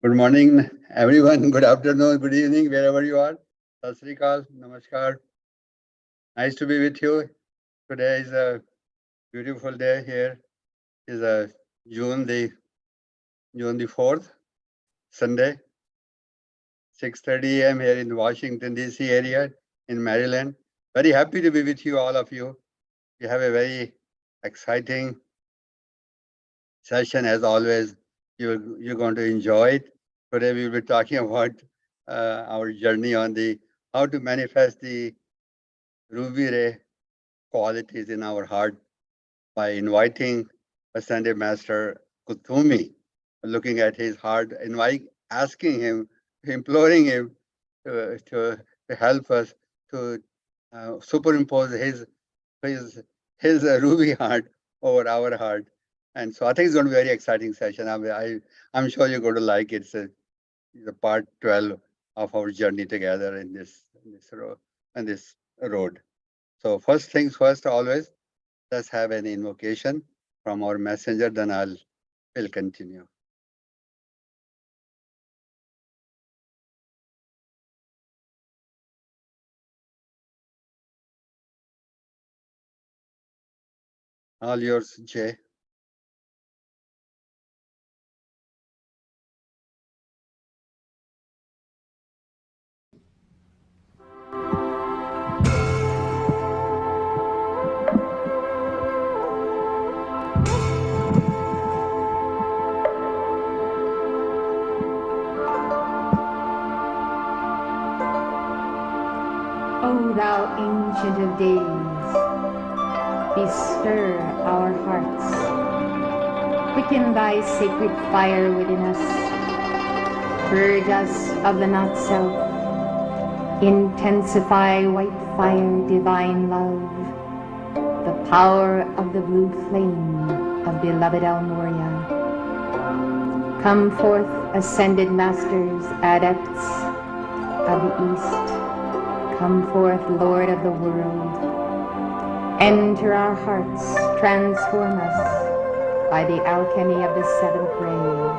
Good morning, everyone. Good afternoon, good evening, wherever you are. Sat Sri Akal, Namaskar. Nice to be with you. Today is a beautiful day here. Is a June the June the 4th, Sunday, 6:30 a.m. here in Washington D.C. area in Maryland. Very happy to be with you, all of you. We have a very exciting session as always. You're going to enjoy it. Today we will be talking about our journey on the how to manifest the ruby ray qualities in our heart by inviting Ascended Master Kuthumi, looking at his heart, asking him, imploring him to help us to superimpose his ruby heart over our heart. And so I think it's going to be a very exciting session. I'm sure you're going to like it. It's a part 12 of our journey together in this road. So first things first, always let's have an invocation from our messenger. Then will continue. All yours, Jay. O thou Ancient of Days, bestir our hearts, quicken thy sacred fire within us, purge us of the not-self, intensify white fire, divine love, the power of the blue flame of beloved El Moria. Come forth, ascended masters, adepts of the East. Come forth, Lord of the world. Enter our hearts, transform us by the alchemy of the seventh ray.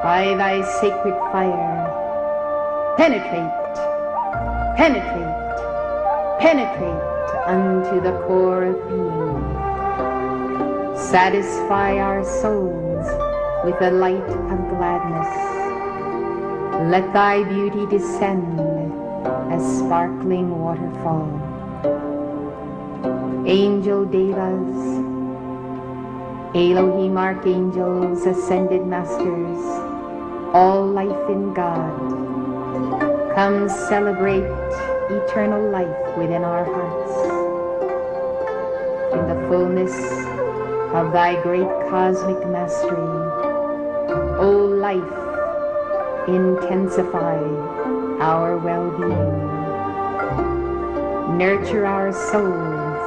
By thy sacred fire, penetrate, penetrate, penetrate unto the core of being. Satisfy our souls with the light of gladness. Let thy beauty descend as sparkling waterfall. Angel Devas, Elohim archangels, ascended masters, all life in God, come celebrate eternal life within our hearts. In the fullness of thy great cosmic mastery, O life, intensify our well-being. Nurture our souls.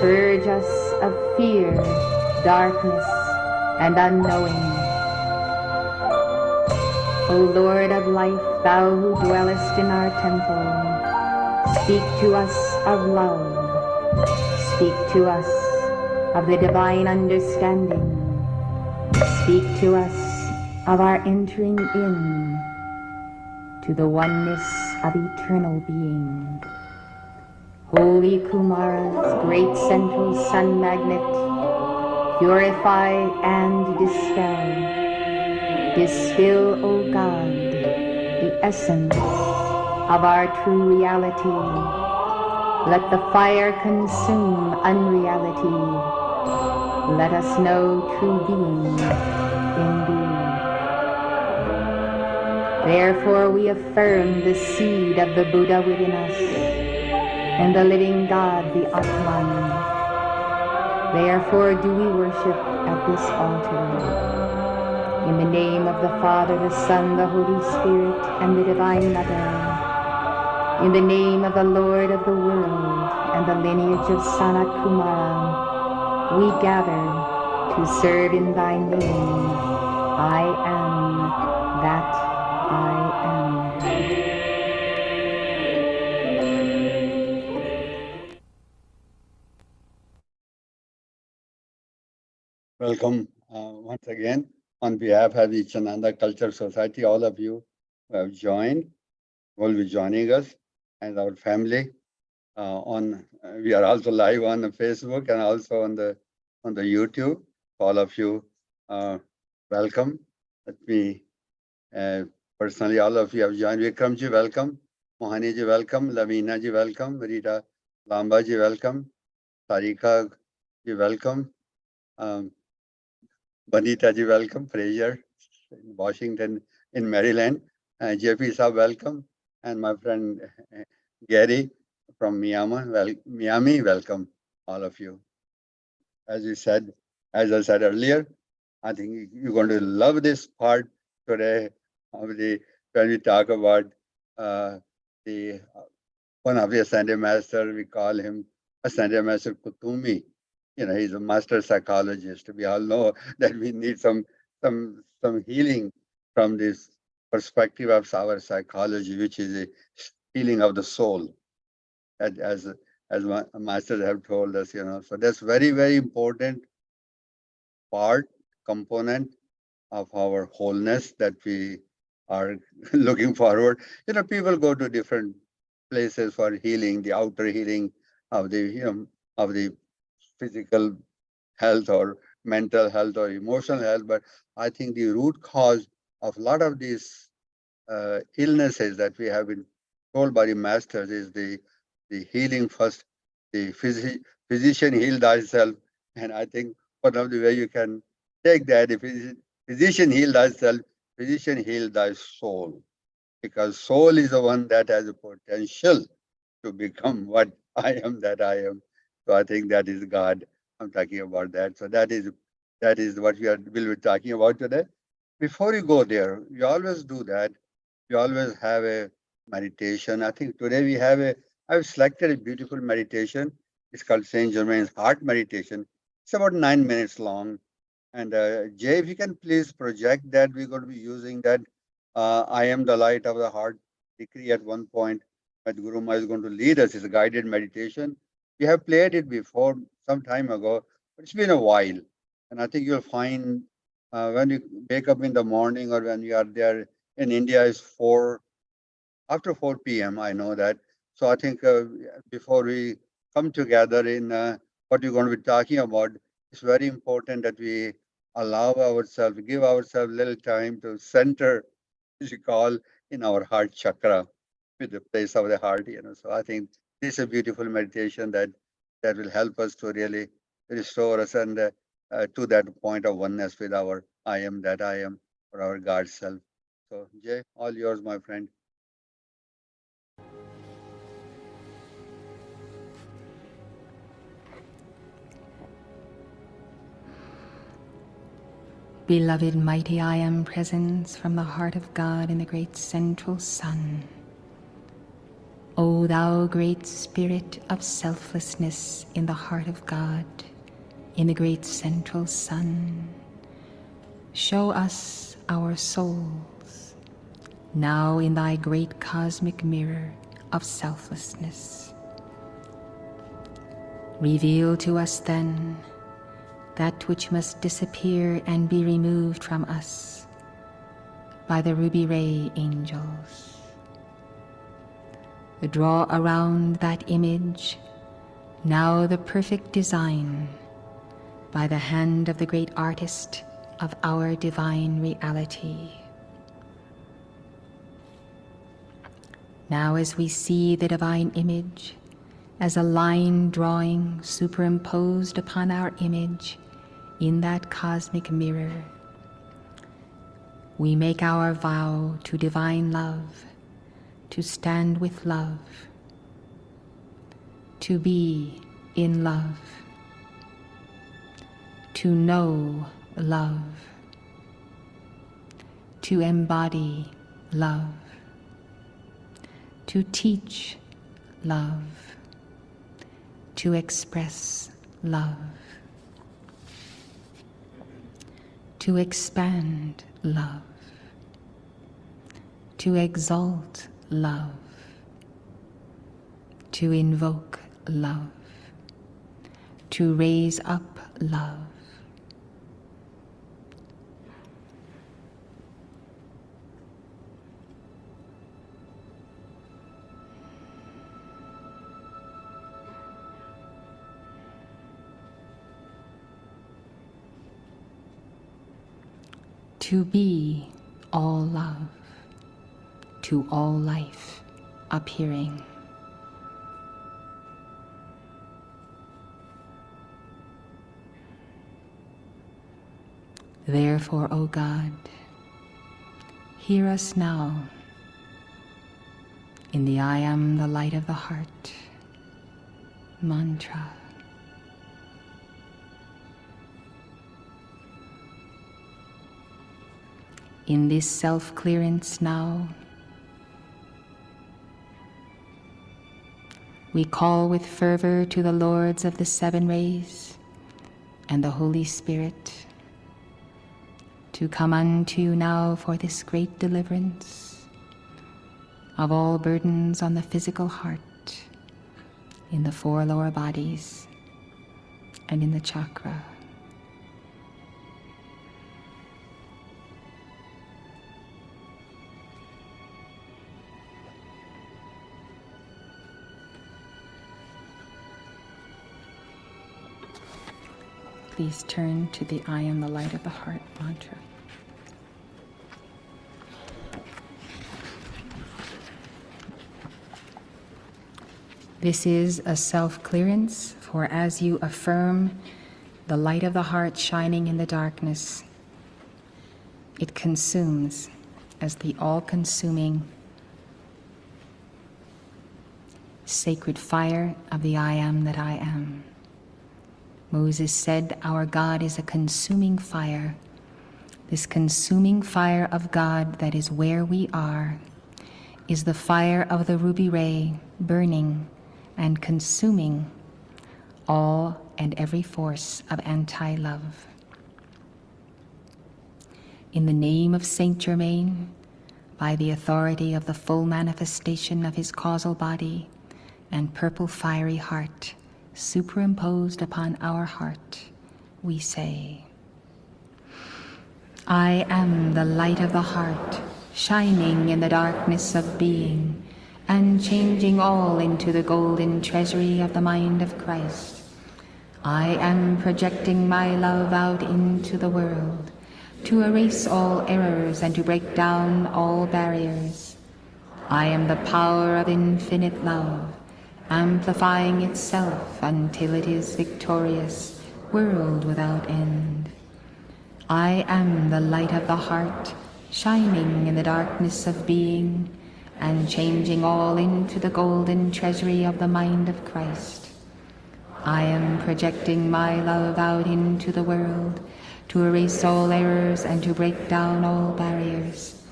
Purge us of fear, darkness, and unknowing. O Lord of life, thou who dwellest in our temple, speak to us of love. Speak to us of the divine understanding. Speak to us of our entering in to the oneness of eternal being. Holy Kumara's great central sun magnet, purify and dispel. Distill, O God, the essence of our true reality. Let the fire consume unreality. Let us know true being indeed. Therefore we affirm the seed of the Buddha within us, and the living God, the Atman. Therefore do we worship at this altar. In the name of the Father, the Son, the Holy Spirit, and the Divine Mother. In the name of the Lord of the world, and the lineage of Sanat Kumara, we gather to serve in thy name. I am that I am. Welcome once again, on behalf of the Chananda Culture Society, all of you who have joined, will be joining us and our family. We are also live on the Facebook and also on the YouTube. All of you, welcome. Let me personally, all of you have joined. Vikram ji, welcome. Mohani ji, welcome. Lavina ji, welcome. Rita Lamba ji, welcome. Sarika ji, welcome. Banita ji, welcome. Fraser in Washington, in Maryland. JP Saab, welcome. And my friend Gary from Miami, welcome all of you. As I said earlier, I think you're going to love this part today of when we talk about the one of the Ascended Master. We call him Ascended Master Kutumi. He's a master psychologist. We all know that we need some healing from this perspective of our psychology, which is a healing of the soul, as masters have told us. So that's very, very important component of our wholeness that we are looking forward. People go to different places for healing, the outer healing of the physical health or mental health or emotional health. But I think the root cause of a lot of these illnesses that we have been told by the masters is the healing first. The physician heal thyself. And I think one of the way you can take that, if physician heal thyself, physician heal thy soul. Because soul is the one that has a potential to become what I am that I am. So I think that is God. I'm talking about that. So that is what will be talking about today. Before you go there, you always do that. You always have a meditation. I think today I've selected a beautiful meditation. It's called Saint Germain's Heart Meditation. It's about 9 minutes long. And Jay, if you can please project that, we're going to be using that. I am the light of the heart decree at one point that Guru Maharaj is going to lead us. It's a guided meditation. We have played it before some time ago, but it's been a while. And I think you'll find when you wake up in the morning or when you are there in India is after 4 p.m. I know that. So I think before we come together in what we're going to be talking about, it's very important that we allow ourselves, give ourselves a little time to center, as you call, in our heart chakra, with the place of the heart. So I think this is a beautiful meditation that will help us to really restore us and to that point of oneness with our I am that I am, or our God self. So Jay, all yours, my friend. Beloved mighty I Am presence from the heart of God in the great central sun. O thou great spirit of selflessness in the heart of God in the great central sun, show us our souls now in thy great cosmic mirror of selflessness. Reveal to us then that which must disappear and be removed from us by the ruby ray angels. Draw around that image now the perfect design by the hand of the great artist of our divine reality. Now as we see the divine image as a line drawing superimposed upon our image in that cosmic mirror, we make our vow to divine love, to stand with love, to be in love, to know love, to embody love, to teach love, to express love, to expand love, to exalt love, to invoke love, to raise up love, to be all love, to all life appearing. Therefore, O God, hear us now in the I am the light of the heart mantra. In this self-clearance now, we call with fervor to the Lords of the Seven Rays and the Holy Spirit to come unto you now for this great deliverance of all burdens on the physical heart, in the four lower bodies, and in the chakra. Please turn to the I am the light of the heart mantra. This is a self-clearance, for as you affirm the light of the heart shining in the darkness, it consumes as the all-consuming sacred fire of the I am that I am. Moses said, our God is a consuming fire. This consuming fire of God that is where we are is the fire of the ruby ray, burning and consuming all and every force of anti-love. In the name of Saint Germain, by the authority of the full manifestation of his causal body and purple fiery heart, superimposed upon our heart, we say, I am the light of the heart, shining in the darkness of being, and changing all into the golden treasury of the mind of Christ. I am projecting my love out into the world, to erase all errors and to break down all barriers. I am the power of infinite love, amplifying itself until it is victorious, world without end. I am the light of the heart, shining in the darkness of being, and changing all into the golden treasury of the mind of Christ. I am projecting my love out into the world, to erase all errors and to break down all barriers.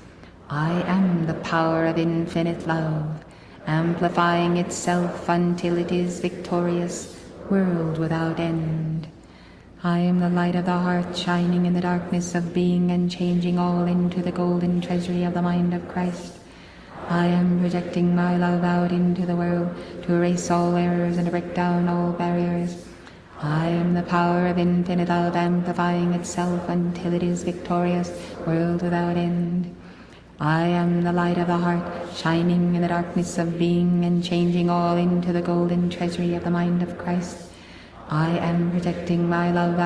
I am the power of infinite love, amplifying itself until it is victorious, world without end. I am the light of the heart, shining in the darkness of being and changing all into the golden treasury of the mind of Christ. I am projecting my love out into the world to erase all errors and to break down all barriers. I am the power of infinite love, amplifying itself until it is victorious, world without end. I am the light of the heart, shining in the darkness of being and changing all into the golden treasury of the mind of Christ. I am projecting my love out into the world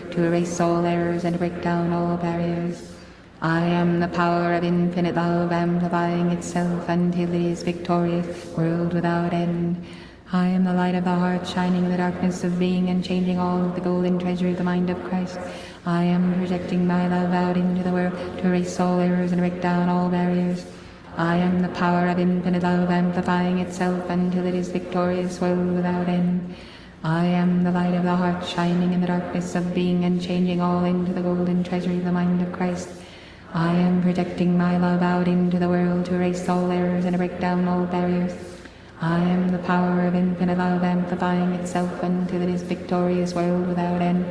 to erase all errors and to break down all barriers. I am the power of infinite love, amplifying itself until it is victorious, world without end. I am the light of the heart, shining in the darkness of being and changing all of the golden treasury of the mind of Christ. I am projecting my love out into the world to erase all errors and break down all barriers. I am the power of infinite love, amplifying itself until it is victorious, world without end. I am the light of the heart, shining in the darkness of being and changing all into the golden treasury of the mind of Christ. I am projecting my love out into the world to erase all errors and to break down all barriers. I am the power of infinite love, amplifying itself until it is victorious, world without end.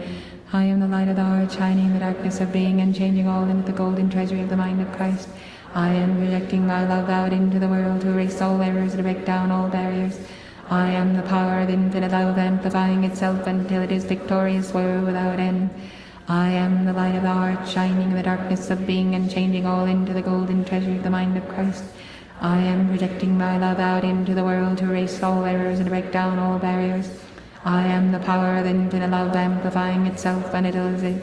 I am the light of the heart, shining in the darkness of being and changing all into the golden treasury of the mind of Christ. I am projecting my love out into the world to erase all errors and to break down all barriers. I am the power of infinite love, amplifying itself until it is victorious, world without end. I am the light of the heart, shining in the darkness of being and changing all into the golden treasury of the mind of Christ. I am projecting my love out into the world to erase all errors and to break down all barriers. I am the power of infinite love, amplifying itself until it is.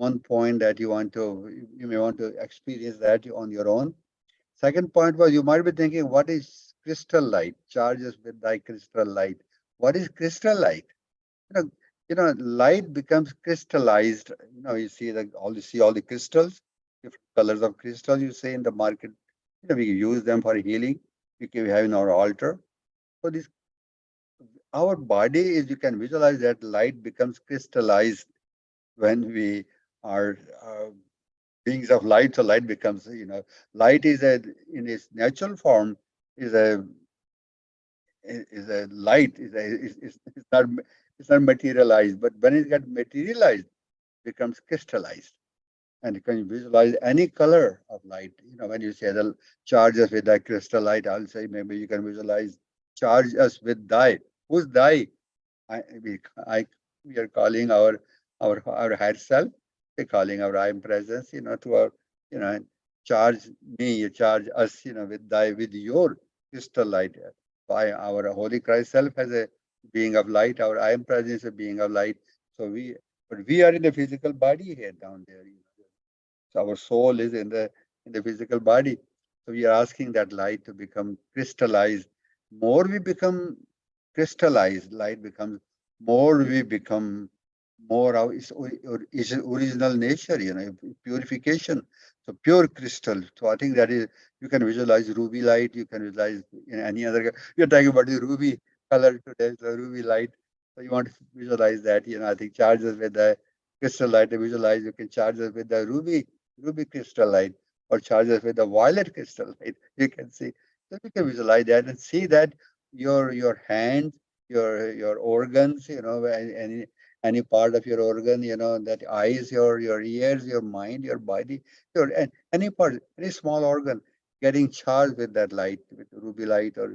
one point that you may want to experience that on your own. Second point was you might be thinking, what is crystal light? Charges with thy crystal light. What is crystal light? You know, light becomes crystallized. You see all the crystals, different colors of crystal you see in the market. We use them for healing. We can have in our altar. So this our body is, you can visualize that light becomes crystallized when we are beings of light. So light becomes, light is in its natural form is a light it's not materialized, but when it gets materialized, it becomes crystallized. And you can visualize any color of light. When you say the charge us with thy crystal light, I'll say maybe you can visualize charge us with thy. Who's thy? I, we, I, we are calling our higher self. We're calling our I am presence, to our, charge me, you charge us, with your crystal light. By our Holy Christ self as a being of light, our I am presence is a being of light. So but we are in the physical body here down there. So our soul is in the physical body. So we are asking that light to become crystallized. More we become crystallized, light becomes more we become more of its original nature, purification. So pure crystal. So I think that is, you can visualize ruby light, you can visualize any other. You're talking about the ruby color today, the ruby light. So you want to visualize that, I think charges with the crystal light, visualize, you can charge us with the ruby crystal light, or charge us with the violet crystal light. You can see. So you can visualize that and see that your hands, your organs, any part of your organ, that eyes, your ears, your mind, your body, and any part, any small organ getting charged with that light, with ruby light or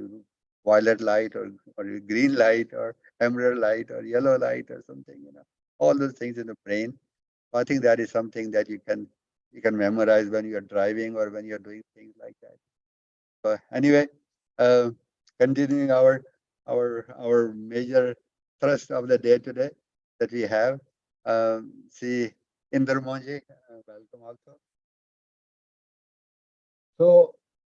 violet light or green light or emerald light or yellow light or something, all those things in the brain. I think that is something that you can memorize when you're driving or when you're doing things like that. So anyway, uh, continuing our major thrust of the day today that we have. See, Inder Monji, welcome also. So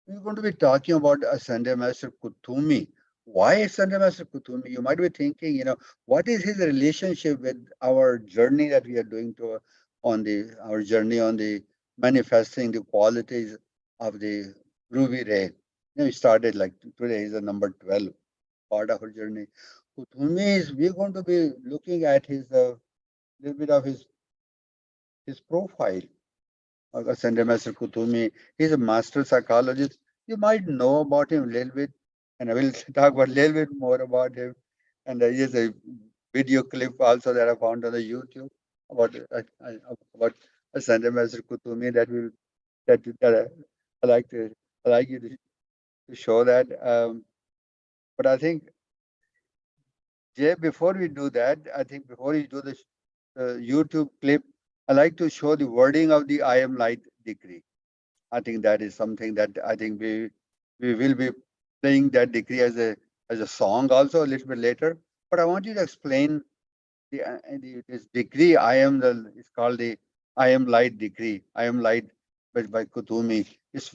we're going to be talking about a Sunday Master Kutumi. Why Sunday Master Kutumi? You might be thinking, what is his relationship with our journey that we are doing to on the our journey on the manifesting the qualities of the ruby ray. We started like today is the number 12 part of our journey. Kutumi is we're going to be looking at his little bit of his profile. Sunday Master Kutumi. He's a master psychologist. You might know about him a little bit, and I will talk about a little bit more about him. And there is a video clip also that I found on the YouTube about Sunday Master Kutumi that I like to I like you to show that. But I think Jay, before we do that, I think before you do this YouTube clip, I like to show the wording of the I am light decree. I think that is something that I think we will be playing that decree as a song also a little bit later. But I want you to explain this decree. It's called the I am light decree. I am light by Kutumi. It's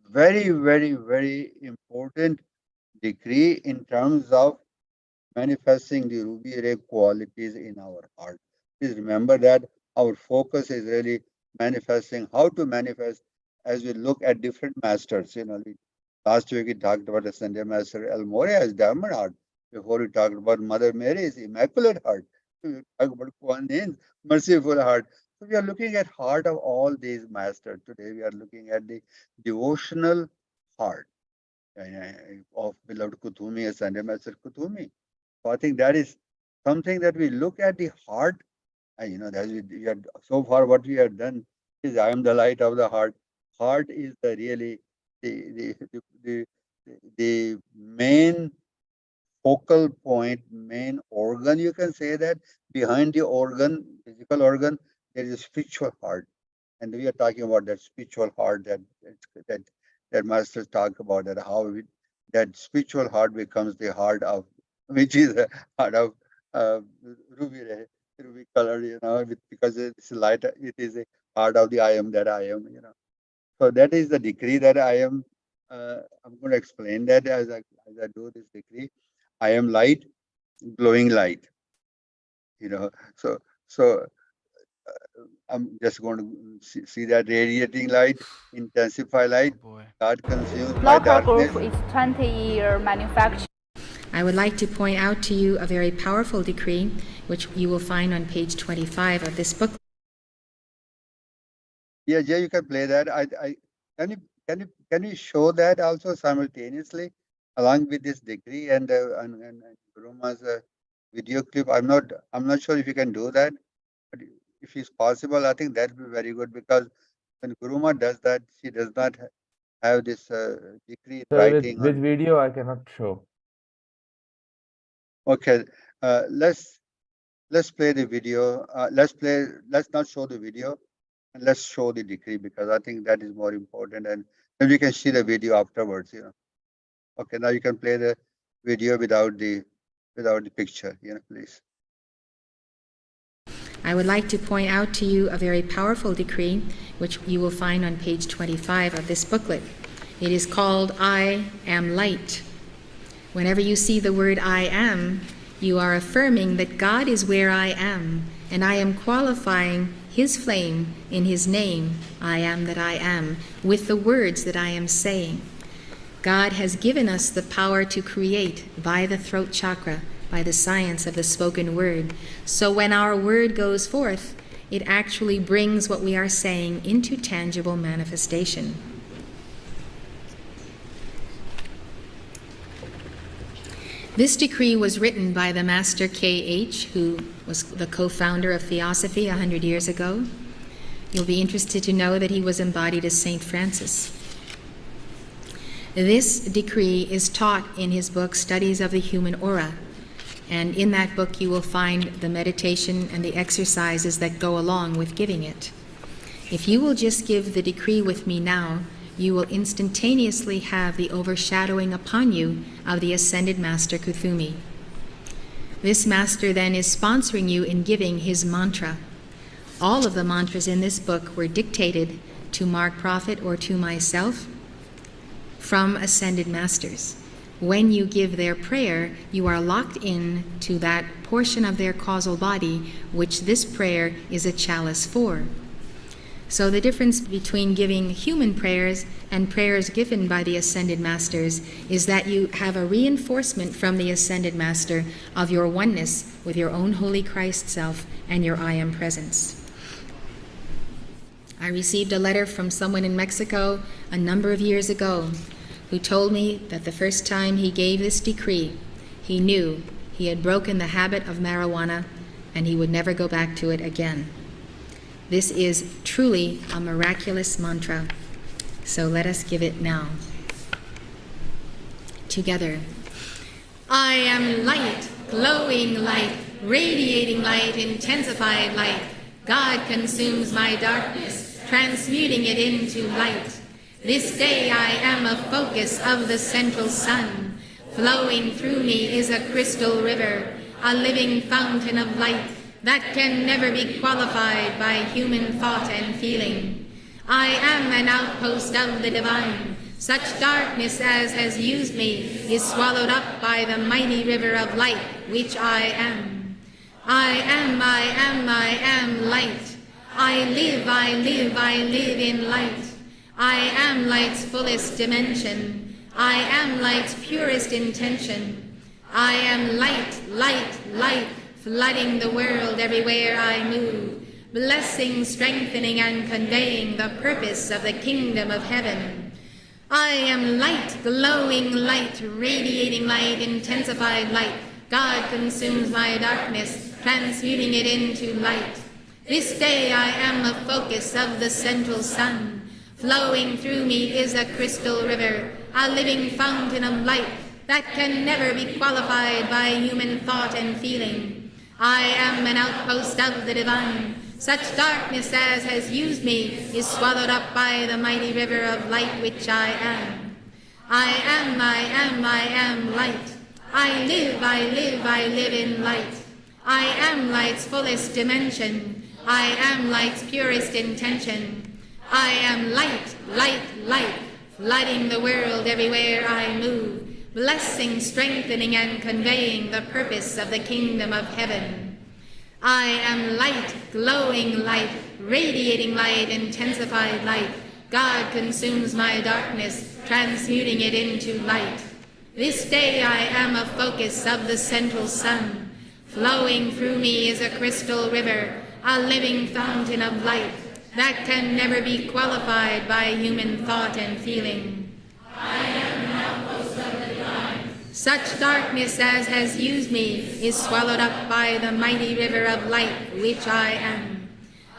very very very important decree in terms of manifesting the ruby ray qualities in our heart. Please remember that our focus is really manifesting, how to manifest as we look at different masters. Last week we talked about the Sunday Master El Moria's diamond heart. Before we talked about Mother Mary's immaculate heart. We talked about Kuan Yin's merciful heart. So we are looking at heart of all these masters. Today we are looking at the devotional heart of beloved Kutumi and Sunday Master Kutumi. So I think that is something that we look at the heart. That we are, so far what we have done is I am the light of the heart. Heart is the really the main focal point, main organ. You can say that behind the organ, physical organ, there is a spiritual heart, and we are talking about that spiritual heart that that masters talk about that how that spiritual heart becomes the heart of which is the heart of uh, ruby ray, ruby color, because it's light, it is a part of the I am that I am. So that is the decree that I'm going to explain that as I do this decree. I am light, glowing light, you know. So, so I'm just going to see that radiating light, intensify light. Oh boy. God consumes my Local darkness. Group is 20-year manufacturer. I would like to point out to you a very powerful decree, which you will find on page 25 of this book. Yeah, Jay, you can play that. Can you show that also simultaneously along with this degree and Guruma's video clip? I'm not sure if you can do that, but if it's possible, I think that'd be very good, because when Guruma does that, she does not have this decree So writing with on. video, I cannot show. Okay, let's play the video. Let's not show the video, and let's show the decree, because I think that is more important, and then we can see the video afterwards. Okay, now you can play the video without the picture, please. I would like to point out to you a very powerful decree, which you will find on page 25 of this booklet. It is called I Am Light. Whenever you see the word I am, you are affirming that God is where I am, and I am qualifying His flame in His name, I am that I am, with the words that I am saying. God has given us the power to create by the throat chakra, by the science of the spoken word. So when our word goes forth, it actually brings what we are saying into tangible manifestation. This decree was written by the Master K.H., who was the co-founder of Theosophy 100 years ago. You'll be interested to know that he was embodied as Saint Francis. This decree is taught in his book, Studies of the Human Aura. And in that book, you will find the meditation and the exercises that go along with giving it. If you will just give the decree with me now, you will instantaneously have the overshadowing upon you of the Ascended Master Kuthumi. This master then is sponsoring you in giving his mantra. All of the mantras in this book were dictated to Mark Prophet or to myself from Ascended Masters. When you give their prayer, you are locked in to that portion of their causal body which this prayer is a chalice for. So the difference between giving human prayers and prayers given by the Ascended Masters is that you have a reinforcement from the Ascended Master of your oneness with your own Holy Christ self and your I Am presence. I received a letter from someone in Mexico a number of years ago who told me that the first time he gave this decree, he knew he had broken the habit of marijuana and he would never go back to it again. This is truly a miraculous mantra, so let us give it now. Together. I am light, glowing light, radiating light, intensified light. God consumes my darkness, transmuting it into light. This day I am a focus of the central sun. Flowing through me is a crystal river, a living fountain of light that can never be qualified by human thought and feeling. I am an outpost of the divine. Such darkness as has used me is swallowed up by the mighty river of light, which I am. I am light. I live in light. I am light's fullest dimension. I am light's purest intention. I am light, flooding the world everywhere I move, blessing, strengthening, and conveying the purpose of the kingdom of heaven. I am light, glowing light, radiating light, intensified light. God consumes my darkness, transmuting it into light. This day I am a focus of the central sun. Flowing through me is a crystal river, a living fountain of light that can never be qualified by human thought and feeling. I am an outpost of the divine. Such darkness as has used me is swallowed up by the mighty river of light which I am. I am light. I live in light. I am light's fullest dimension. I am light's purest intention. I am light, light, light, flooding the world everywhere I move, blessing, strengthening, and conveying the purpose of the kingdom of heaven. I am light, glowing light, radiating light, intensified light. God consumes my darkness, transmuting it into light. This day I am a focus of the central sun. Flowing through me is a crystal river, a living fountain of light that can never be qualified by human thought and feeling. I am an outpost of the divine. Such darkness as has used me is swallowed up by the mighty river of light which I am.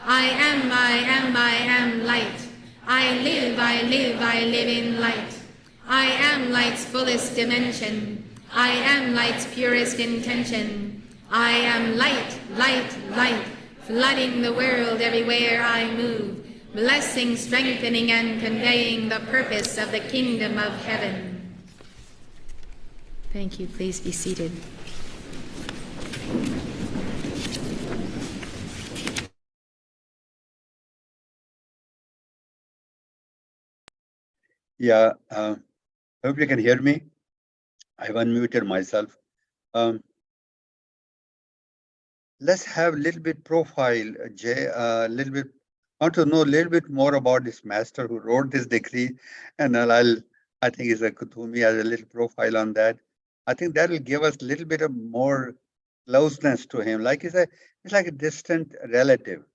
I am, I am, I am light. I live, I live, I live in light. I am light's fullest dimension. I am light's purest intention. I am light, light, light, flooding the world everywhere I move, blessing, strengthening, and conveying the purpose of the kingdom of heaven. Thank you. Please be seated. Yeah, hope you can hear me. I've unmuted myself. Let's have a little bit profile, Jay, a little bit. I want to know a little bit more about this master who wrote this decree, and I think it's a Kuthumi has a little profile on that. I think that will give us a little bit of more closeness to him. Like it's like a distant relative,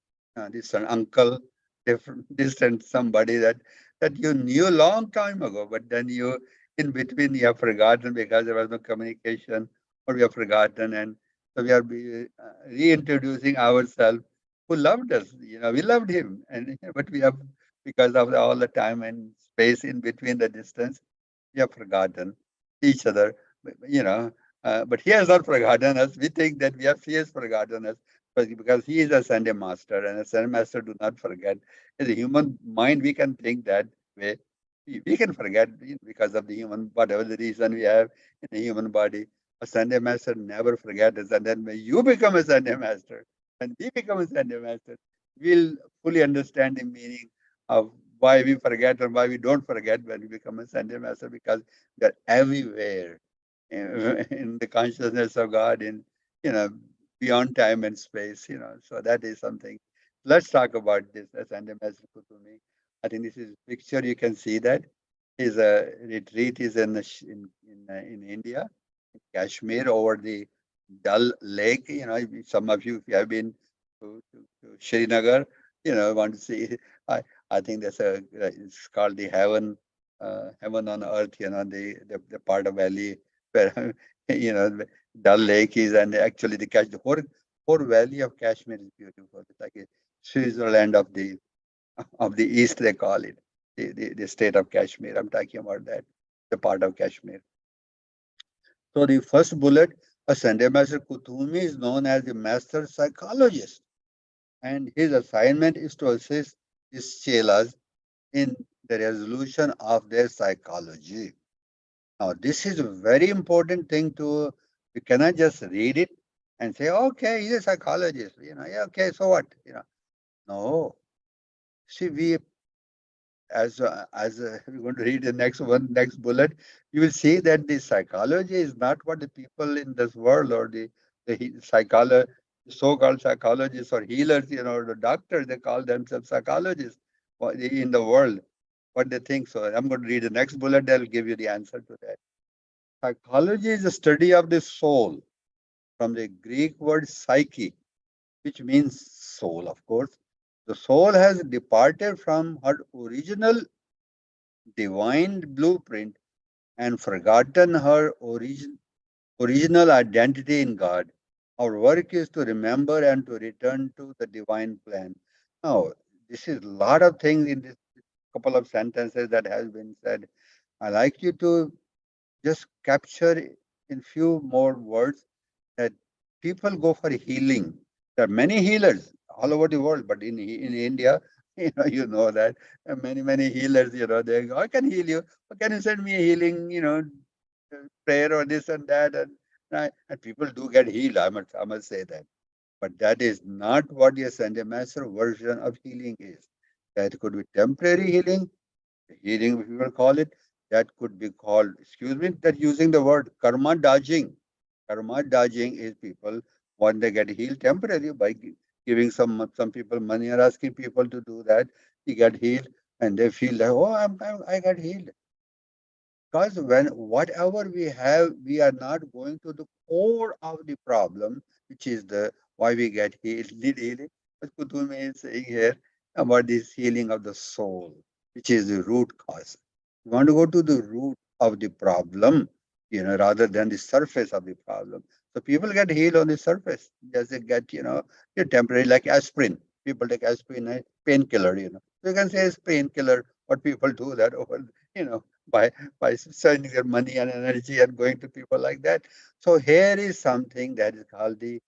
distant uncle, different, distant somebody that you knew a long time ago, but then you in between you have forgotten because there was no communication, or you have forgotten, and so we are reintroducing ourselves who loved us. We loved him, and but we have because of all the time and space in between the distance, we have forgotten each other. But he has not forgotten us. We think that he has forgotten us, but because he is a Sunday master, and a Sunday master do not forget. As a human mind, we can think that way. We can forget because of the human, whatever the reason we have in the human body. A Sunday master never forget us. And then when you become a Sunday master, and we become a Sunday master, we'll fully understand the meaning of why we forget and why we don't forget when we become a Sunday master, because they're everywhere in the consciousness of God, you know, beyond time and space. So that is something. Let's talk about this as Sunday master Kutumi. I think this is picture. You can see that his retreat is in India, Kashmir, over the Dal Lake. Some of you, if you have been to Srinagar, want to see. I think it's called the heaven on earth. The part of valley where Dal Lake is, and actually the whole valley of Kashmir is beautiful. It's like a Switzerland of the East, they call it. The state of Kashmir. I'm talking about that, the part of Kashmir. So the first bullet, a Sunday Master Kuthumi is known as the master psychologist, and his assignment is to assist his chelas in the resolution of their psychology. Now, this is a very important thing you cannot just read it and say, okay, he's a psychologist, yeah, okay, so what, no. See, as we're going to read the next bullet, you will see that the psychology is not what the people in this world, or the so-called psychologists or healers, the doctors, they call themselves psychologists in the world, what they think. So I'm going to read the next bullet. They'll give you the answer to that. Psychology is the study of the soul, from the Greek word psyche, which means soul, of course. The soul has departed from her original divine blueprint and forgotten her original identity in God. Our work is to remember and to return to the divine plan. Now, this is a lot of things in this couple of sentences that has been said. I like you to just capture in few more words that people go for healing. There are many healers all over the world, but in India, you know that many healers. They go, I can heal you. Can you send me a healing, prayer or this and that? And right? And people do get healed. I must say that. But that is not what the Ascended Master version of healing is. That could be temporary healing, healing, if you will call it. That could be called, excuse me, that using the word karma dodging. Karma dodging is people when they get healed temporarily by giving some people money or asking people to do that. You get healed and they feel like, oh, I got healed. Because when whatever we have, we are not going to the core of the problem, which is the why we get healed, need healing. What Kutumi is saying here about this healing of the soul, which is the root cause. You want to go to the root of the problem, rather than the surface of the problem. So people get healed on the surface. Just they get, temporary like aspirin. People take aspirin, a painkiller. So you can say it's painkiller, but people do that over, you know, by spending their money and energy and going to people like that. So here is something that is called the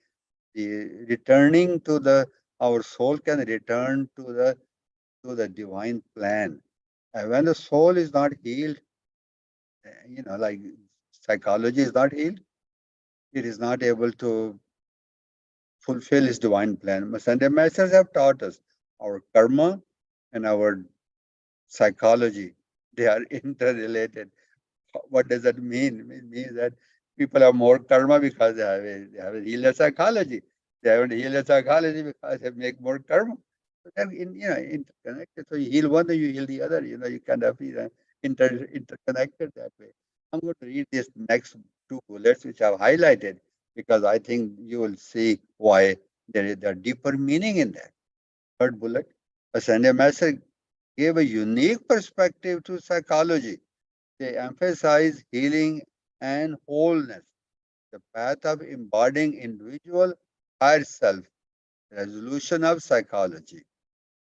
returning to the our soul can return to the divine plan. And when the soul is not healed, like psychology is not healed, it is not able to fulfill its divine plan. Sunday masters have taught us our karma and our psychology, they are interrelated. What does that mean? It means that people have more karma because they have a healer psychology. They haven't healed psychology because they make more karma. So they're interconnected. So you heal one, then you heal the other. You kind of interconnected that way. I'm going to read this next two bullets which I've highlighted because I think you will see why there is a deeper meaning in that. Third bullet. A Sunday master gave a unique perspective to psychology. They emphasize healing and wholeness, the path of embodying individual higher self, resolution of psychology,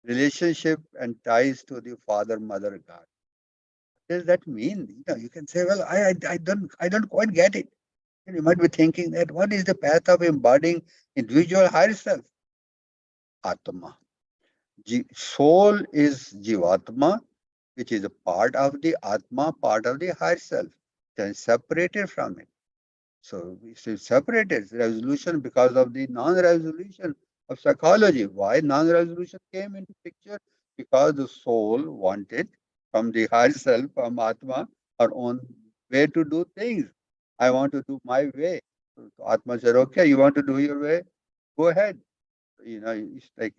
relationship and ties to the father mother God. What does that mean? You can say, well, I don't quite get it. And you might be thinking that what is the path of embodying individual higher self? Atma. Soul is Jivatma, which is a part of the Atma, part of the higher self, then separated from it. So it's separated resolution because of the non-resolution of psychology. Why non-resolution came into picture? Because the soul wanted from the higher self, from Atma, her own way to do things. I want to do my way. So Atma said, okay, you want to do your way? Go ahead. It's like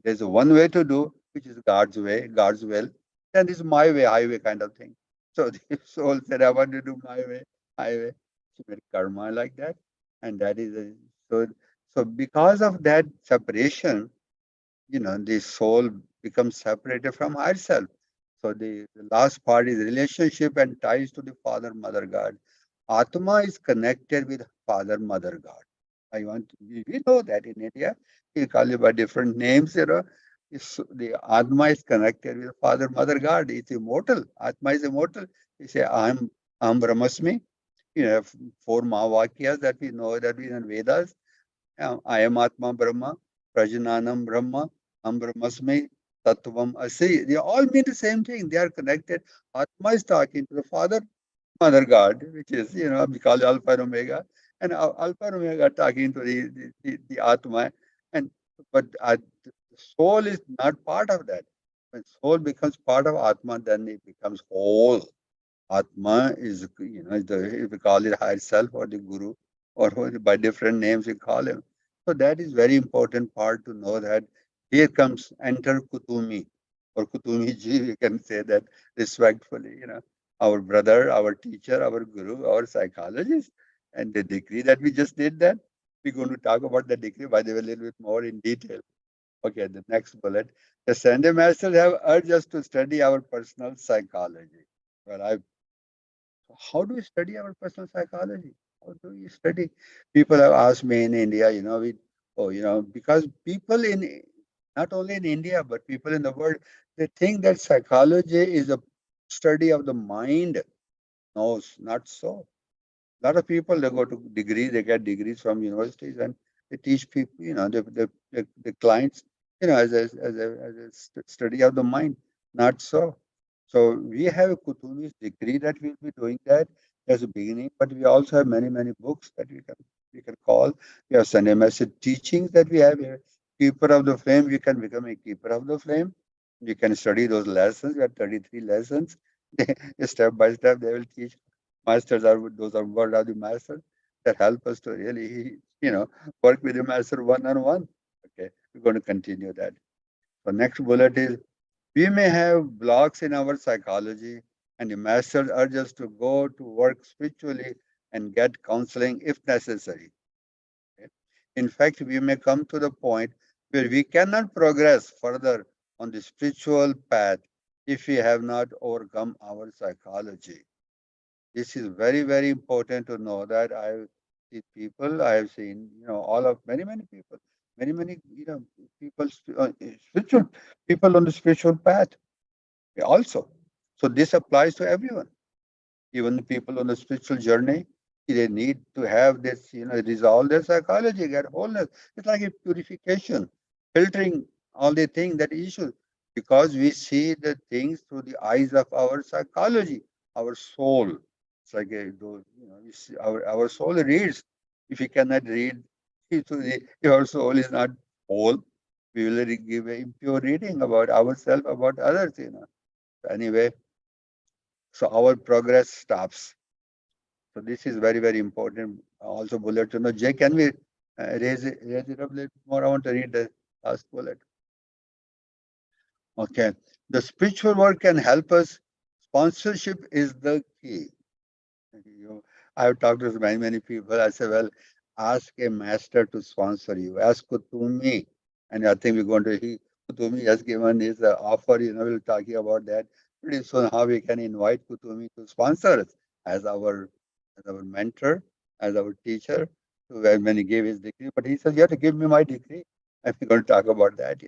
there's a one way to do, which is God's way, God's will. Then this is my way, highway kind of thing. So the soul said, I want to do my way, highway. She made karma like that. And that is so because of that separation, the soul becomes separated from herself. So the last part is relationship and ties to the Father, Mother God. Atma is connected with Father, Mother God. We know that in India, we call it by different names, the Atma is connected with Father, Mother God. It's immortal. Atma is immortal. You say, I'm Brahmasmi. Four Mahavakyas that we know that we in Vedas. I am Atma Brahma, Prajananam Brahma, Brahmasmi, Tattvam Asi. They all mean the same thing. They are connected. Atma is talking to the Father, Mother God, which is, we call it Alpha and Omega. And Alpha and Omega are talking to the Atma. But the soul is not part of that. When soul becomes part of Atma, then it becomes whole. Atma is, we call it higher self or the Guru, or by different names we call him. So that is very important part to know that here comes enter Kutumi or Kutumi ji, we can say that respectfully, our brother, our teacher, our Guru, our psychologist, and the degree that we just did that. We're going to talk about the degree, by the way, a little bit more in detail. Okay, the next bullet. The Sunday Masters have urged us to study our personal psychology. Well, how do we study our personal psychology? How do we study? People have asked me in India, because people not only in India, but people in the world, they think that psychology is a study of the mind. No, it's not so. A lot of people, they get degrees from universities and they teach people, the clients, as a study of the mind. Not so. So we have a Kutumi's degree that we'll be doing that. That's the beginning. But we also have many, many books that we can call. We have Sunday message teachings that we have here. Keeper of the flame, we can become a keeper of the flame. You can study those lessons. We have 33 lessons. Step by step, they will teach. Masters are those are word of the master that help us to really, work with the master one on one. Okay, we're going to continue that. So next bullet is we may have blocks in our psychology, and the masters urge us to go to work spiritually and get counseling if necessary. Okay? In fact, we may come to the point where we cannot progress further on the spiritual path if we have not overcome our psychology. This is very, very important to know that I have seen, all of many, many people, many, people, spiritual people on the spiritual path also. So this applies to everyone, even the people on the spiritual journey. They need to have this, resolve their psychology, get wholeness. It's like a purification, filtering all the things that issues, because we see the things through the eyes of our psychology, our soul. It's like we see our soul reads. If we cannot read, if our soul is not whole, we will give a impure reading about ourselves, about others. Anyway, so our progress stops. So this is very, very important. Also, bullet to know. Jay, can we raise it up a little more? I want to read the last bullet. Okay. The spiritual work can help us. Sponsorship is the key. You, I've talked to many, many people. I say, well, ask a master to sponsor you. Ask Kutumi. And I think we're going to, Kutumi has given his offer, we'll talking about that pretty soon, how we can invite Kutumi to sponsor us as our mentor, as our teacher, when he gave his degree. But he says, you have to give me my degree. And we're going to talk about that.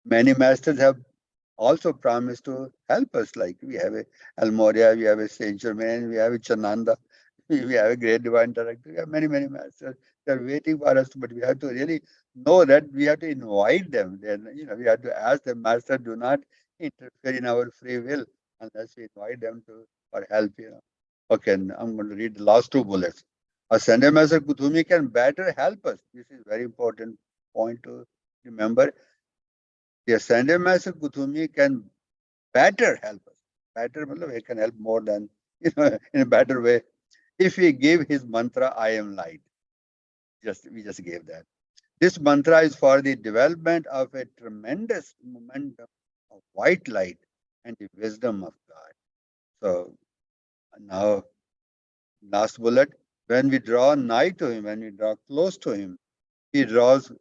Many masters have also promised to help us. Like we have a Almoria, we have a Saint Germain, we have a Chananda, we have a great divine director. We have many, many masters. They're waiting for us, but we have to really know that we have to invite them. Then, we have to ask them, Master, do not interfere in our free will unless we invite them to for help. Okay, and I'm going to read the last two bullets. A Sunday Master Kuthumi can better help us. This is very important point to remember. The Ascended Master Kuthumi can better help us. Better, he can help more than, in a better way. If we give his mantra, I am light. We just gave that. This mantra is for the development of a tremendous momentum of white light and the wisdom of God. So now, last bullet. When we draw nigh to him, when we draw close to him, he draws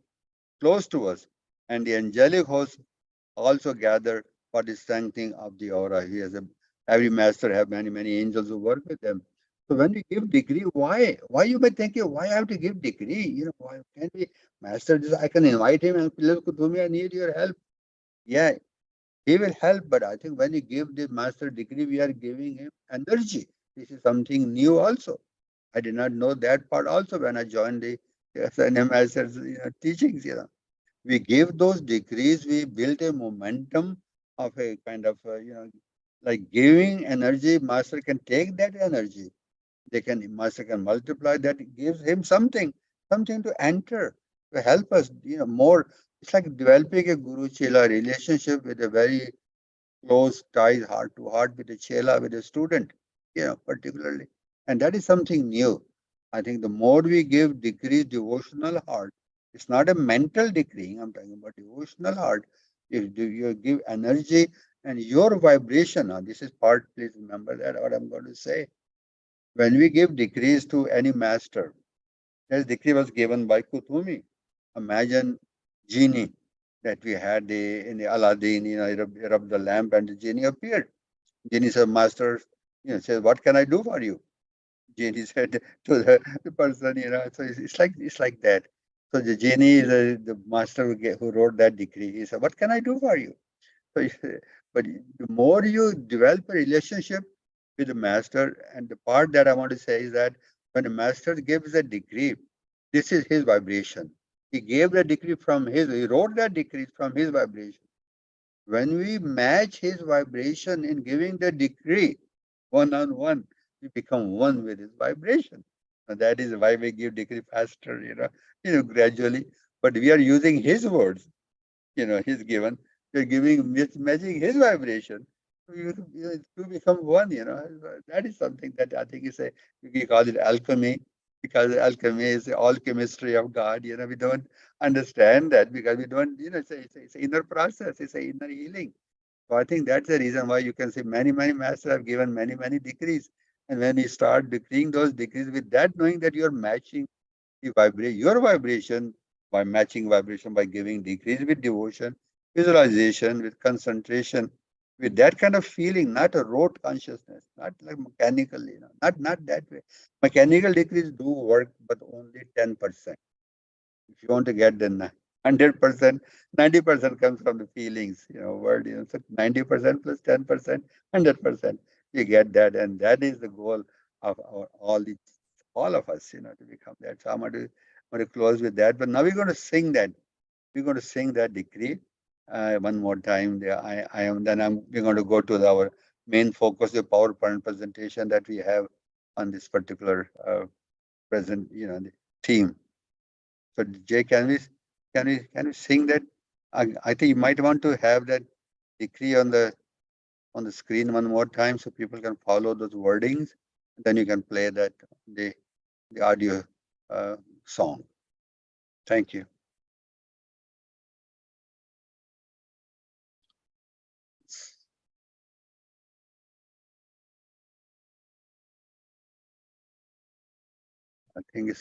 close to us, and the angelic host also gather for the strengthening of the aura. Every master have many, many angels who work with them. So when we give degree, why? Why you may think, why I have to give degree? Why can't we master this? I can invite him and please Kutumi, I need your help. Yeah, he will help, but I think when you give the master degree, we are giving him energy. This is something new also. I did not know that part also when I joined the SNM master's teachings. We give those degrees, we build a momentum of a kind of, like giving energy. Master can take that energy. Master can multiply that. It gives him something to enter, to help us, more. It's like developing a Guru Chela relationship with a very close ties, heart to heart with a Chela, with a student, particularly. And that is something new. I think the more we give decreased devotional heart, it's not a mental decreeing, I'm talking about devotional heart. If you give energy and your vibration, now this is part, please remember that what I'm going to say. When we give decrees to any master, this decree was given by Kutumi. Imagine genie that we had in the Aladdin, he rubbed the lamp and the genie appeared. Genie said, Master, says, what can I do for you? Genie said to the person, so it's like that. So the genie is the master who wrote that decree. He said, what can I do for you? So, but the more you develop a relationship with the master, and the part that I want to say is that when the master gives a decree, this is his vibration. He gave the decree he wrote that decree from his vibration. When we match his vibration in giving the decree one on one, We become one with his vibration. And that is why we give decree faster, gradually. But we are using his words, he's given. We're matching his vibration. To become one, that is something that I think is we call it alchemy, because alchemy is all chemistry of God. We don't understand that because we don't, it's an inner process, it's an inner healing. So I think that's the reason why you can see many, many masters have given many, many decrees. And when you start decreeing those decrees with that, knowing that you're matching your vibration by matching vibration, by giving decrees with devotion, visualization, with concentration, with that kind of feeling, not a rote consciousness, not like mechanical, not that way. Mechanical decrees do work, but only 10%. If you want to get the 100%, 90% comes from the feelings, word, so 90% plus 10%, 100%. You get that, and that is the goal of all of us, to become that. So I'm going to close with that. But now we're going to sing that. We're going to sing that decree one more time. I am. Then we're going to go to our main focus, the PowerPoint presentation that we have on this particular present, the theme. So Jay, can we sing that? I think you might want to have that decree on the screen one more time so people can follow those wordings. Then you can play that the audio song. Thank you. I think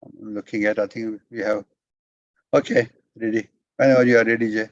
I'm looking at. I think we have. Okay, ready. Whenever you are ready, Jay.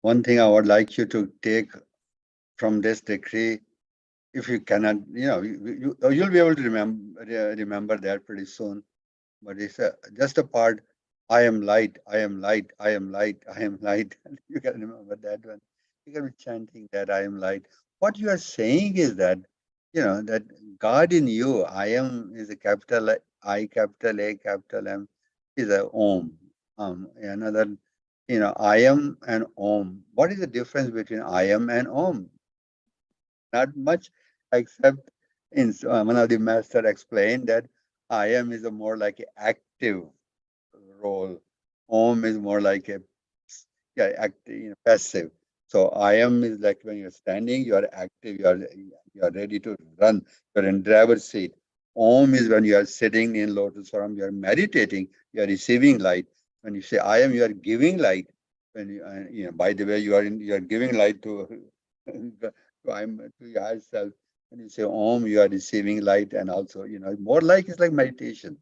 One thing I would like you to take from this decree, if you cannot, you'll be able to remember that pretty soon. But it's just a part. I am light. I am light. I am light. I am light. You can remember that one. You can be chanting that I am light. What you are saying is that that God in you. I am is a capital I, capital A, capital M, is a Om. Another, I am and Om. What is the difference between I am and Om? Not much, except one of the master explained that I am is a more like an active role. Om is more like a active, passive. So I am is like when you're standing, you are active, you are ready to run, you're in driver's seat. Om is when you are sitting in lotus form, you are meditating, you are receiving light. When you say I am, you are giving light. When by the way, you are giving light to to yourself. When you say Om, you are receiving light, and also more like it's like meditation.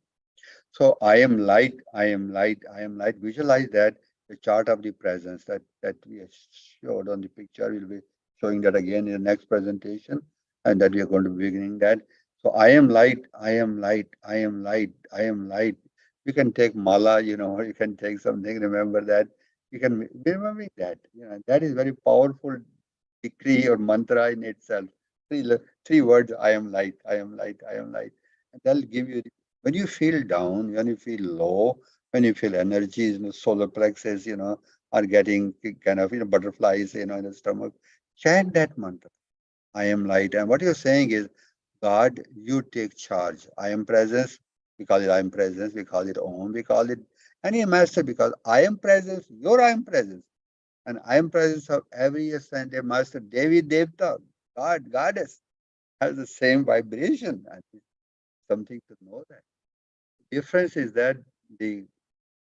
So I am light, I am light, I am light. Visualize that the chart of the presence that we showed on the picture. We'll be showing that again in the next presentation, and that we are going to be beginning that. So I am light, I am light, I am light, I am light. You can take mala, or you can take something. Remember that. You can be remembering that. That is very powerful decree or mantra in itself. Three words: I am light, I am light, I am light. And that'll give you when you feel down, when you feel low, when you feel energies, solar plexus, are getting kind of butterflies, in the stomach. Chant that mantra. I am light. And what you're saying is, God, you take charge. I am presence. We call it I am presence. We call it Om. We call it any master because I am presence. Your I am presence. And I am presence of every ascended master, Devi Devta, God, Goddess, has the same vibration. And it's something to know that. The difference is that the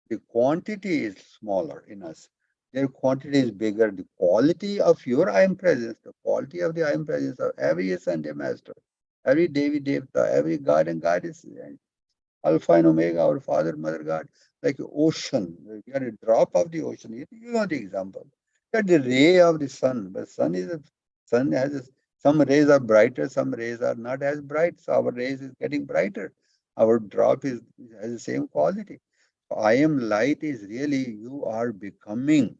the quantity is smaller in us. Their quantity is bigger. The quality of your I am presence, the quality of the I am presence of every ascended master, every Devi Devta, every God and Goddess, Alpha and Omega, our Father, Mother God, like ocean. You are a drop of the ocean. You know the example. You are the ray of the sun. But sun has some rays are brighter, some rays are not as bright. So our rays is getting brighter. Our drop has the same quality. So I am light is really you are becoming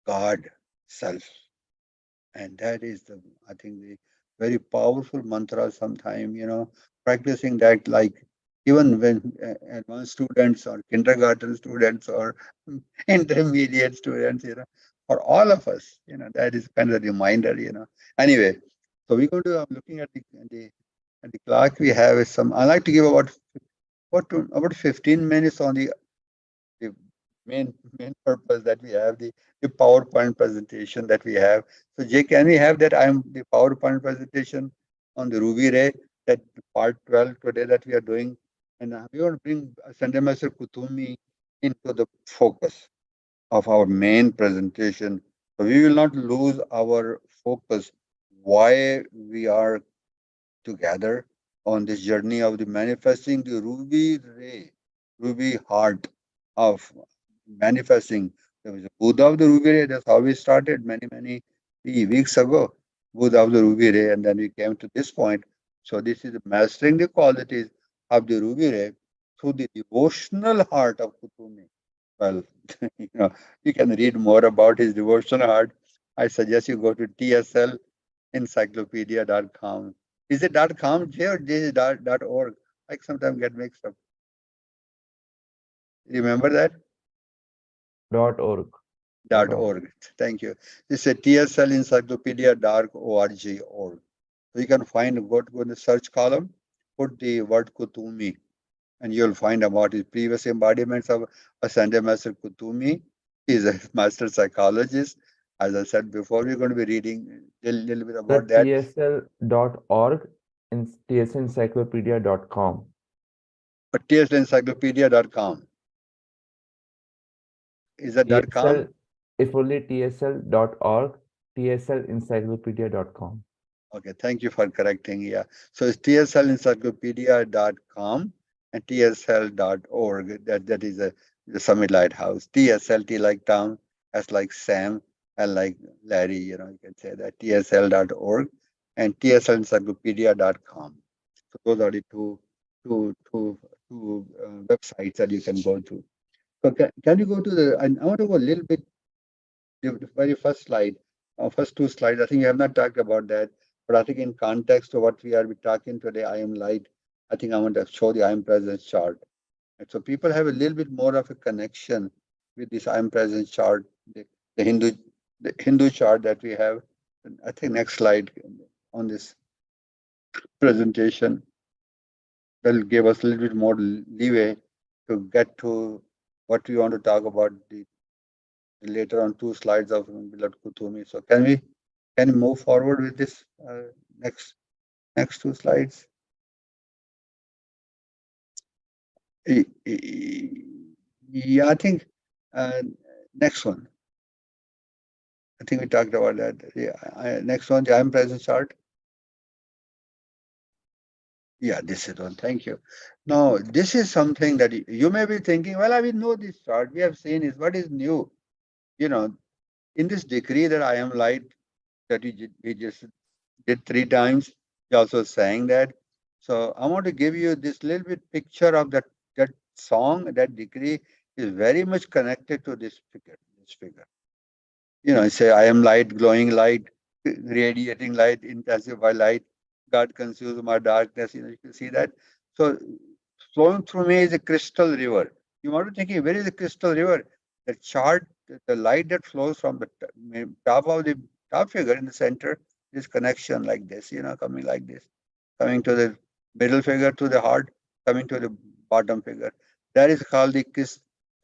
God self. And that is I think the very powerful mantra sometime, practicing that like even when advanced students or kindergarten students or intermediate students, for all of us, that is kind of a reminder, Anyway, so we're going to, I'm looking at the clock we have is I like to give about 15 minutes on the main purpose that we have, the PowerPoint presentation that we have. So Jay, can we have that? I'm the PowerPoint presentation on the Ruby Ray, that part 12 today that we are doing. And we want to bring Sunday Master Kutumi into the focus of our main presentation. So we will not lose our focus why we are together on this journey of the manifesting the ruby ray, ruby heart of manifesting. There was a Buddha of the ruby ray. That's how we started many weeks ago. Buddha of the ruby ray, and then we came to this point. So this is mastering the qualities of the ruby ray through the devotional heart of Kutumi. Well, you can read more about his devotional heart. I suggest you go to tsllencyclopedia.com. Is it .com, Jay, or this is .org? I sometimes get mixed up. Remember that? .org. .org. Thank you. It's a tsllencyclopedia.org. So you can find, go in the search column, put the word Kutumi, and you'll find about his previous embodiments of Ascended Master Kutumi. He's a master psychologist. As I said before, we're going to be reading a little bit The about that. tsl.org and tsencyclopedia.com. But tsllencyclopedia.com. Is that .com? TSL, if only tsl.org, tsencyclopedia.com. Okay, thank you for correcting. Yeah. So it's tsllencyclopedia.com and tsl.org. That is the Summit Lighthouse. TSLT like Tom, S like Sam, and like Larry, you can say that tsl.org and tslencyclopedia.com. So those are the two websites that you can go to. So can you go to and I want to go a little bit, the very first slide, first two slides. I think you have not talked about that, but I think in context of what we are talking today, I am light. I think I want to show the I am presence chart. And so people have a little bit more of a connection with this I am presence chart, the Hindu the Hindu chart that we have. I think next slide on this presentation will give us a little bit more leeway to get to what we want to talk about the later on two slides of Beloved Kutumi. So can we move forward with this next two slides? Yeah, I think uh, next one. I think we talked about that. Yeah, next one, the I am present chart. Yeah, this is one. Thank you. Now, this is something that you may be thinking, well, we know this chart. We have seen it. What is new? You know, in this decree that I am light that we just did 3 times, he also sang that. So I want to give you this little bit picture of that song, that decree is very much connected to this figure. This figure. Say, I am light, glowing light, radiating light, intensify light. God consumes my darkness. You can see that. So flowing through me is a crystal river. You might be thinking, where is the crystal river? The chart, the light that flows from the top of the top figure in the center, this connection like this, coming like this, coming to the middle figure to the heart, coming to the bottom figure. That is called the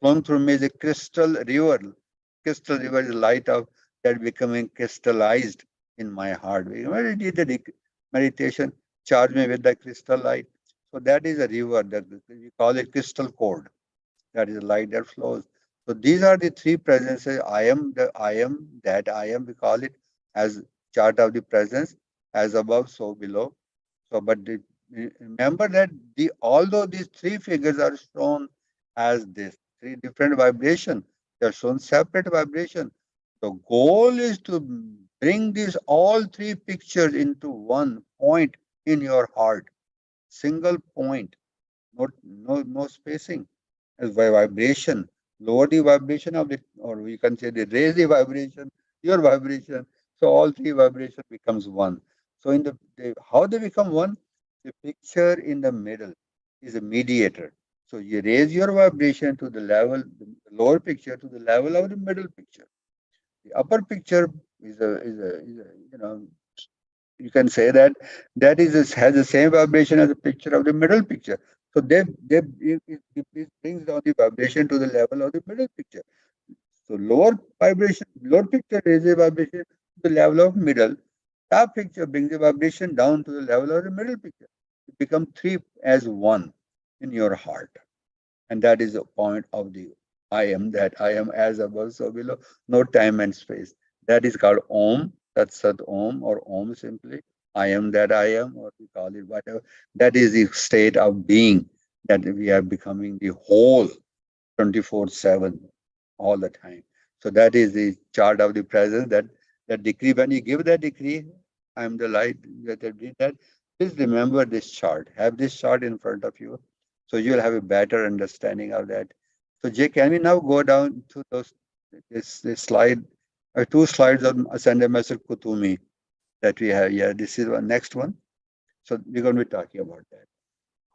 flowing through me is a crystal river. Crystal river is light of that becoming crystallized in my heart. When I did the meditation, charge me with the crystal light. So that is a river that we call it crystal cord. That is light that flows. So these are the three presences. I am that I am, we call it as chart of the presence, as above, so below. So, but remember that although these three figures are shown as this three different vibration, they are shown separate vibration. The goal is to bring these all three pictures into one point in your heart, single point, no spacing, as by vibration. Lower the vibration of the, or we can say the raise the vibration, your vibration. So all three vibration becomes one. So in how they become one, the picture in the middle is a mediator. So you raise your vibration to the level, the lower picture to the level of the middle picture. The upper picture is a you can say that has the same vibration as the picture of the middle picture. So it brings down the vibration to the level of the middle picture. So lower picture raises the vibration to the level of middle. Top picture brings the vibration down to the level of the middle picture. It becomes three as one in your heart. And that is the point of the I am, that I am as above, so below, no time and space. That is called Om, that's Sat Om, or Om simply. I am that I am, or we call it whatever. That is the state of being that we are becoming the whole 24/7 all the time. So that is the chart of the presence, that decree. When you give that decree, I am the light that I did that. Please remember this chart. Have this chart in front of you, so you'll have a better understanding of that. So Jay, can we now go down to this slide, two slides on Ascended Master Kutumi that we have here. This is one next one. So we're going to be talking about that.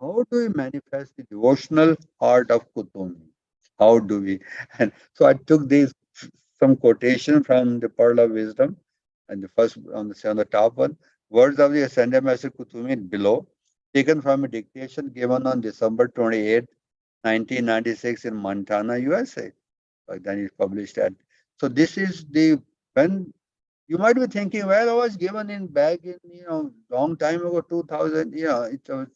How do we manifest the devotional art of Kutumi? How do we? And so I took these some quotation from the Pearl of Wisdom, and the first on the top one, words of the Ascended Master Kutumi below, taken from a dictation given on December 28, 1996 in Montana, USA. Then he published that. So this is when you might be thinking, well, I was given in back in, long time ago, 2000, it was,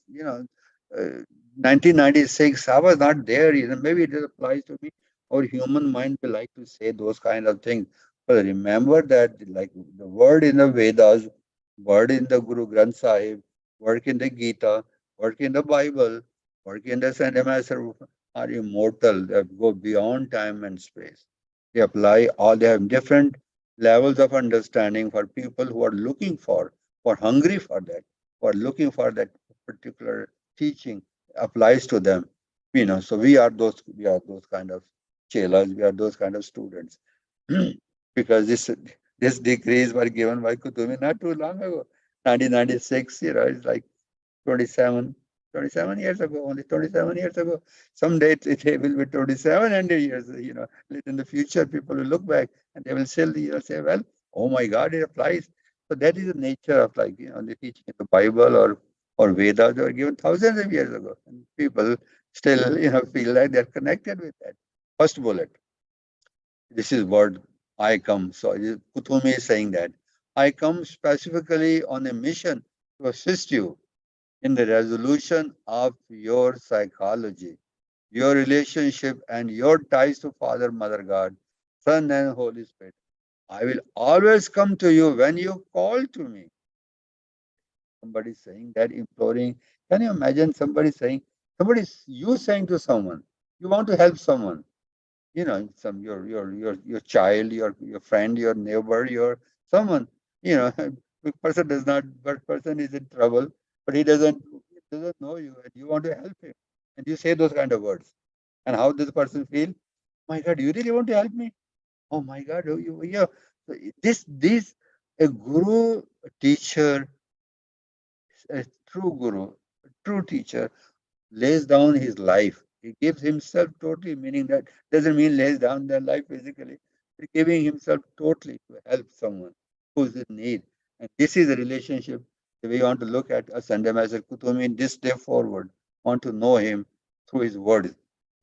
1996. I was not there. Maybe it applies to me. Or human mind will like to say those kind of things. But remember that, like the word in the Vedas, word in the Guru Granth Sahib, work in the Gita, work in the Bible, work in the Saint Master are immortal. They go beyond time and space. They apply all. They have different levels of understanding for people who are looking for, who are hungry for that, who are looking for that particular teaching applies to them. So we are those kind of chelas, we are those kind of students. Because this degrees were given by Kutumi not too long ago, 1996. It's like 27, 27 years ago, only 27 years ago. Someday it will be 2700 years, in the future, people will look back and they will still, say, well, oh my God, it applies. So that is the nature of, like, the teaching in the Bible or Vedas. They were given thousands of years ago. And people still, feel like they're connected with that. First bullet, this is what I come. So Kuthumi is saying that I come specifically on a mission to assist you in the resolution of your psychology, your relationship, and your ties to Father, Mother God, Son, and Holy Spirit. I will always come to you when you call to me. Somebody saying that, imploring. Can you imagine you saying to someone, you want to help someone, your child, your friend, your neighbor, your someone, the person does not, but person is in trouble, but he doesn't know you, and you want to help him, and you say those kind of words, and how does the person feel? My God, you really want to help me? Oh my God, yeah. So this a guru, a teacher, a true guru, a true teacher lays down his life. He gives himself totally, meaning that doesn't mean lays down their life physically, but giving himself totally to help someone who's in need. And this is a relationship that we want to look at a Sunday Master Kutumi in this day forward. Want to know him through his words,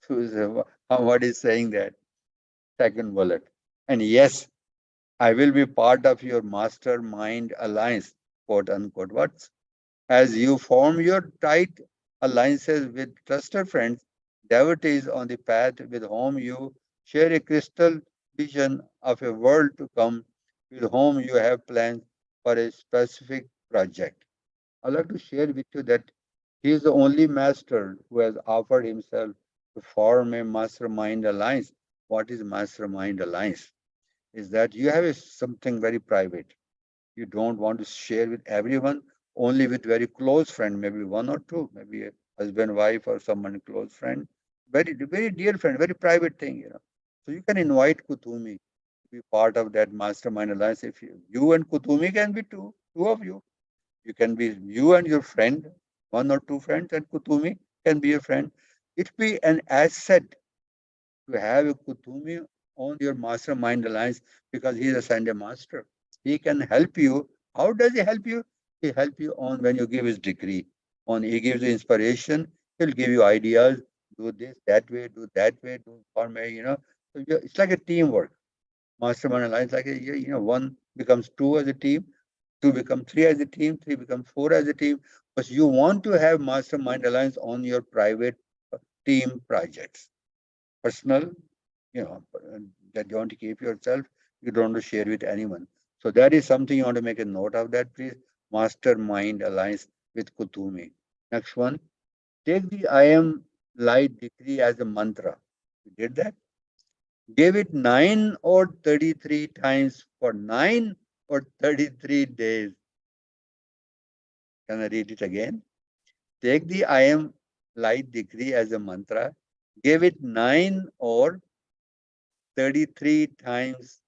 through his, what he's saying that. Second bullet. And yes, I will be part of your mastermind alliance, quote unquote. What's as you form your tight alliances with trusted friends, devotees on the path with whom you share a crystal vision of a world to come, with whom you have plans for a specific project. I'd like to share with you that he is the only master who has offered himself to form a mastermind alliance. What is mastermind alliance? Is that you have something very private, you don't want to share with everyone, only with very close friend, maybe one or two, maybe a husband, wife, or someone close friend, very dear friend, very private thing. So you can invite Kutumi to be part of that mastermind alliance. If you and Kutumi can be two of you. You can be you and your friend, one or two friends, and Kutumi can be a friend. It be an asset to have a Kutumi on your mastermind alliance, because he is a Sunday master. He can help you. How does he help you? He help you on when you give his degree. On he gives you inspiration. He'll give you ideas. Do this that way. Do that way. Do for me. So it's like a teamwork. Mastermind alliance, like one becomes two as a team, two become three as a team, three becomes four as a team. But you want to have mastermind alliance on your private team projects, personal, that you want to keep yourself, you don't want to share with anyone. So that is something you want to make a note of that, please. Mastermind alliance with Kutumi. Next one, take the I am light degree as a mantra. You did that? Give it 9 or 33 times for 9 or 33 days. Can I read it again? Take the I am light degree as a mantra. Give it 9 or 33 times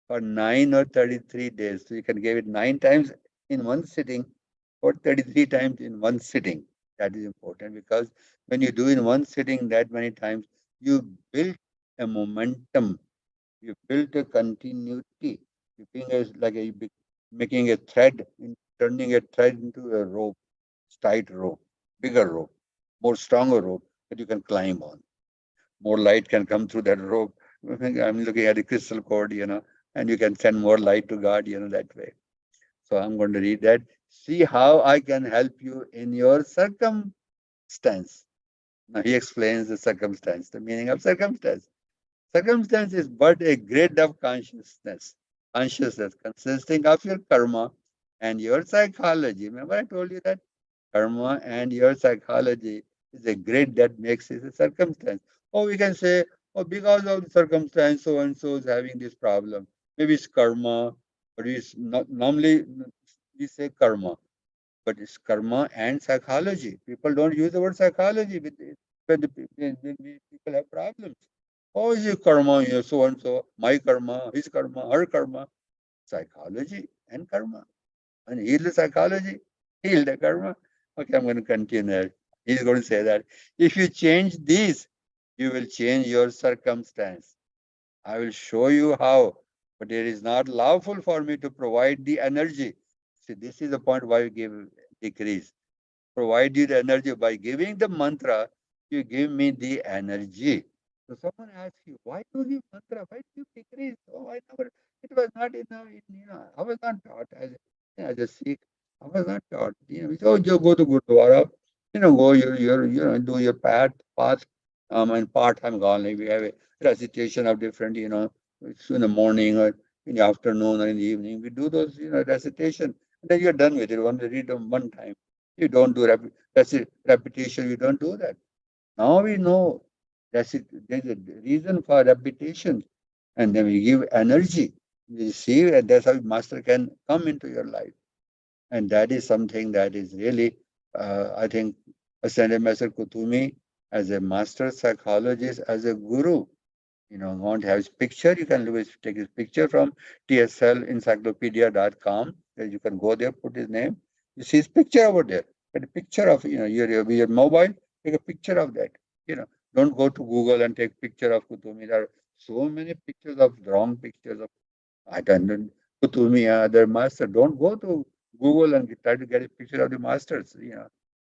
for 9 or 33 days. So you can give it 9 times in one sitting or 33 times in one sitting. That is important, because when you do in one sitting that many times, you build a momentum, you build a continuity. You being making a thread, turning a thread into a rope, tight rope, bigger rope, more stronger rope that you can climb on. More light can come through that rope. I'm looking at the crystal cord, and you can send more light to God, that way. So I'm going to read that. See how I can help you in your circumstance. Now he explains the circumstance, the meaning of circumstance. Circumstance is but a grid of consciousness consisting of your karma and your psychology. Remember I told you that karma and your psychology is a grid that makes it a circumstance. Or we can say or because of the circumstance, so and so is having this problem. Maybe it's karma, but it's not normally we say karma, but it's karma and psychology. People don't use the word psychology with when people have problems. Oh, is it karma? You so and so, my karma, his karma, her karma, psychology and karma. And heal the psychology, heal the karma. Okay, I'm going to continue. He's going to say that if you change these, you will change your circumstance. I will show you how, but it is not lawful for me to provide the energy. See, this is the point why we give decrease. Provide you the energy by giving the mantra, you give me the energy. So someone asks you, why do you mantra? Why do you decrease? Oh, I never, it was not I was not taught as a Sikh. I was not taught. So you go to Gurdwara, go do your path, and part-time gone. Like we have a recitation of different, it's in the morning or in the afternoon or in the evening. We do those, recitation. And then you're done with it. Want to read them one time. You don't do repetition. You don't do that. Now we know there's a reason for repetition, and then we give energy. We see, and that's how master can come into your life, and that is something that is really, I think, Ascended Master Kutumi as a master psychologist, as a guru. Want to have his picture, you can take his picture from tslencyclopedia.com. You can go there, put his name. You see his picture over there. Get a picture of, your mobile, take a picture of that. Don't go to Google and take picture of Kutumi. There are so many pictures of wrong pictures of I don't Kutumi, their master. Don't go to Google and try to get a picture of the masters.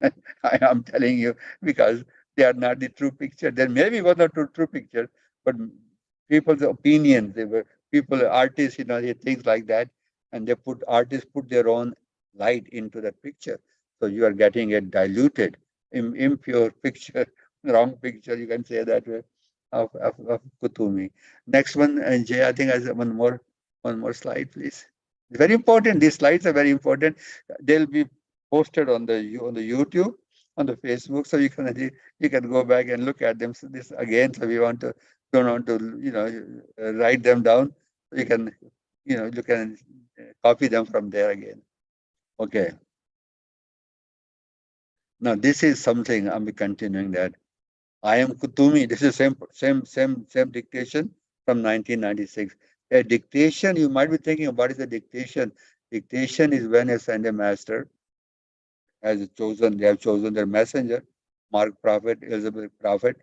I am telling you because they are not the true picture. There maybe was not true picture, but people's opinions. They were people, artists, things like that, and artists put their own light into that picture. So you are getting a diluted, impure picture, wrong picture. You can say that way of Kutumi. Next one, and Jay, I think I have one more slide, please. It's very important. These slides are very important. They'll be posted on the YouTube, on the Facebook, so you can go back and look at them. So this again, so we don't want to write them down. You can copy them from there again. Okay. Now this is something I'm continuing that. I am Kutumi. This is same dictation from 1996. A dictation, you might be thinking, what is a dictation? Dictation is when a Sunday master they have chosen their messenger, Mark Prophet, Elizabeth Prophet,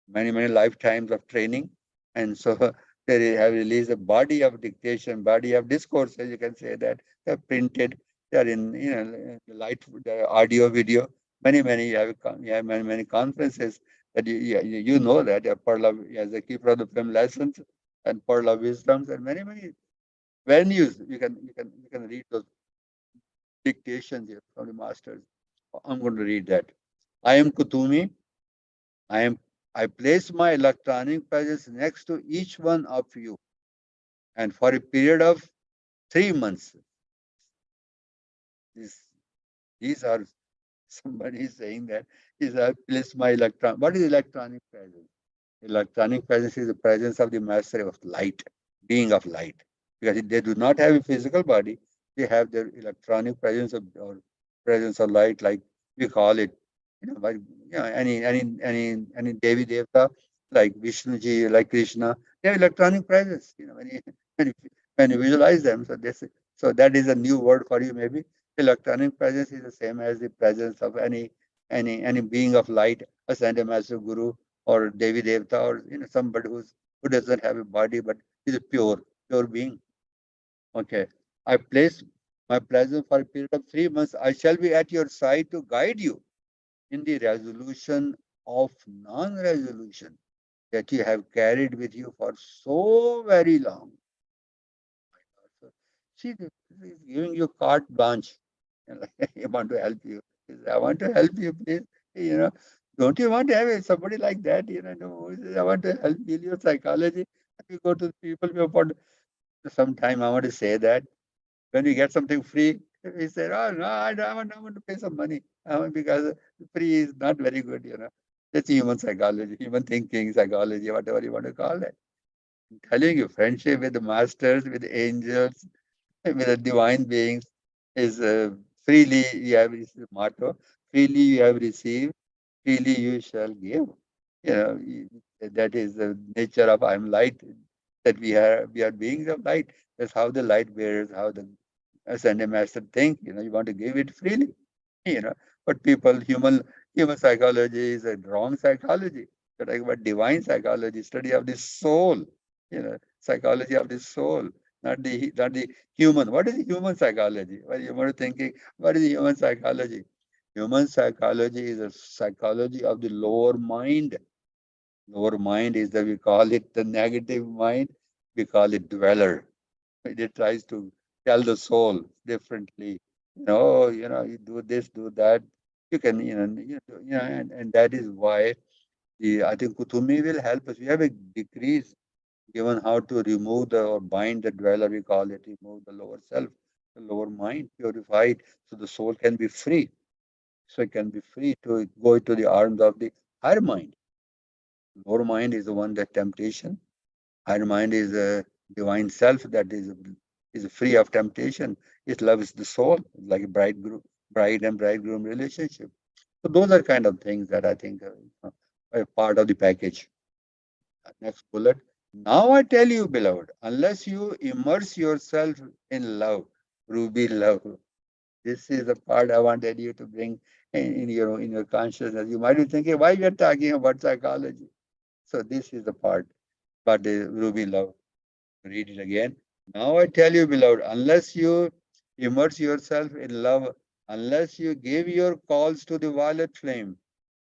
many lifetimes of training, and so they have released a body of dictation, body of discourses. You can say that they're printed. They're in light, the audio, video. You have many conferences that you know that a pearl of as a keeper of the film lessons and pearl of wisdoms and many venues. You can read those dictations here from the masters. I'm going to read that. I am Kutumi. I am. I place my electronic presence next to each one of you, and for a period of 3 months. These, these are somebody is saying that is I place my electron. What is electronic presence? Electronic presence is the presence of the master of light, being of light. Because they do not have a physical body, they have their electronic presence or presence of light, like we call it. Any Devi Devta, like Vishnuji, like Krishna, they have electronic presence. When you visualize them, so that is a new word for you. Maybe electronic presence is the same as the presence of any being of light, a Santa Master Guru or Devi Devta, or somebody who doesn't have a body but is a pure being. Okay. I place my presence for a period of 3 months. I shall be at your side to guide you in the resolution of non-resolution that you have carried with you for so very long. So, see, this is giving you carte blanche. I want to help you. I want to help you, please. You know, don't you want to have somebody like that? No, I want to help heal your psychology. You go to the people who want sometime. I want to say that when we get something free, we say, "Oh no, I want to pay some money because free is not very good." That's human psychology, human thinking, psychology, whatever you want to call it. I'm telling you, friendship with the masters, with the angels, with the divine beings is freely you have is the motto. Freely you have received, freely you shall give. You know, that is the nature of I'm light. That we are beings of light. That's how the light bearers, how the Sunday master think. You want to give it freely. You know, but human psychology is a wrong psychology. We're talking about divine psychology, study of the soul. Psychology of the soul, not the human. What is human psychology? Well, you were thinking, what is human psychology? Human psychology is a psychology of the lower mind. Lower mind is that we call it the negative mind. We call it dweller. It tries to tell the soul differently. You do this, do that. You can, and that is why I think Kutumi will help us. We have a decrease given how to remove the or bind the dweller, we call it, remove the lower self, the lower mind, purify it, so the soul can be free. So it can be free to go into the arms of the higher mind. Lower mind is the one that temptation. Higher mind is a divine self that is free of temptation. It loves the soul, like a bride and bridegroom relationship. So those are kind of things that I think are part of the package. Next bullet. Now I tell you, beloved, unless you immerse yourself in love, ruby love. This is the part I wanted you to bring in your consciousness. You might be thinking, why we are talking about psychology? So this is the part, but the ruby love. Read it again. Now I tell you, beloved, unless you immerse yourself in love, unless you give your calls to the violet flame,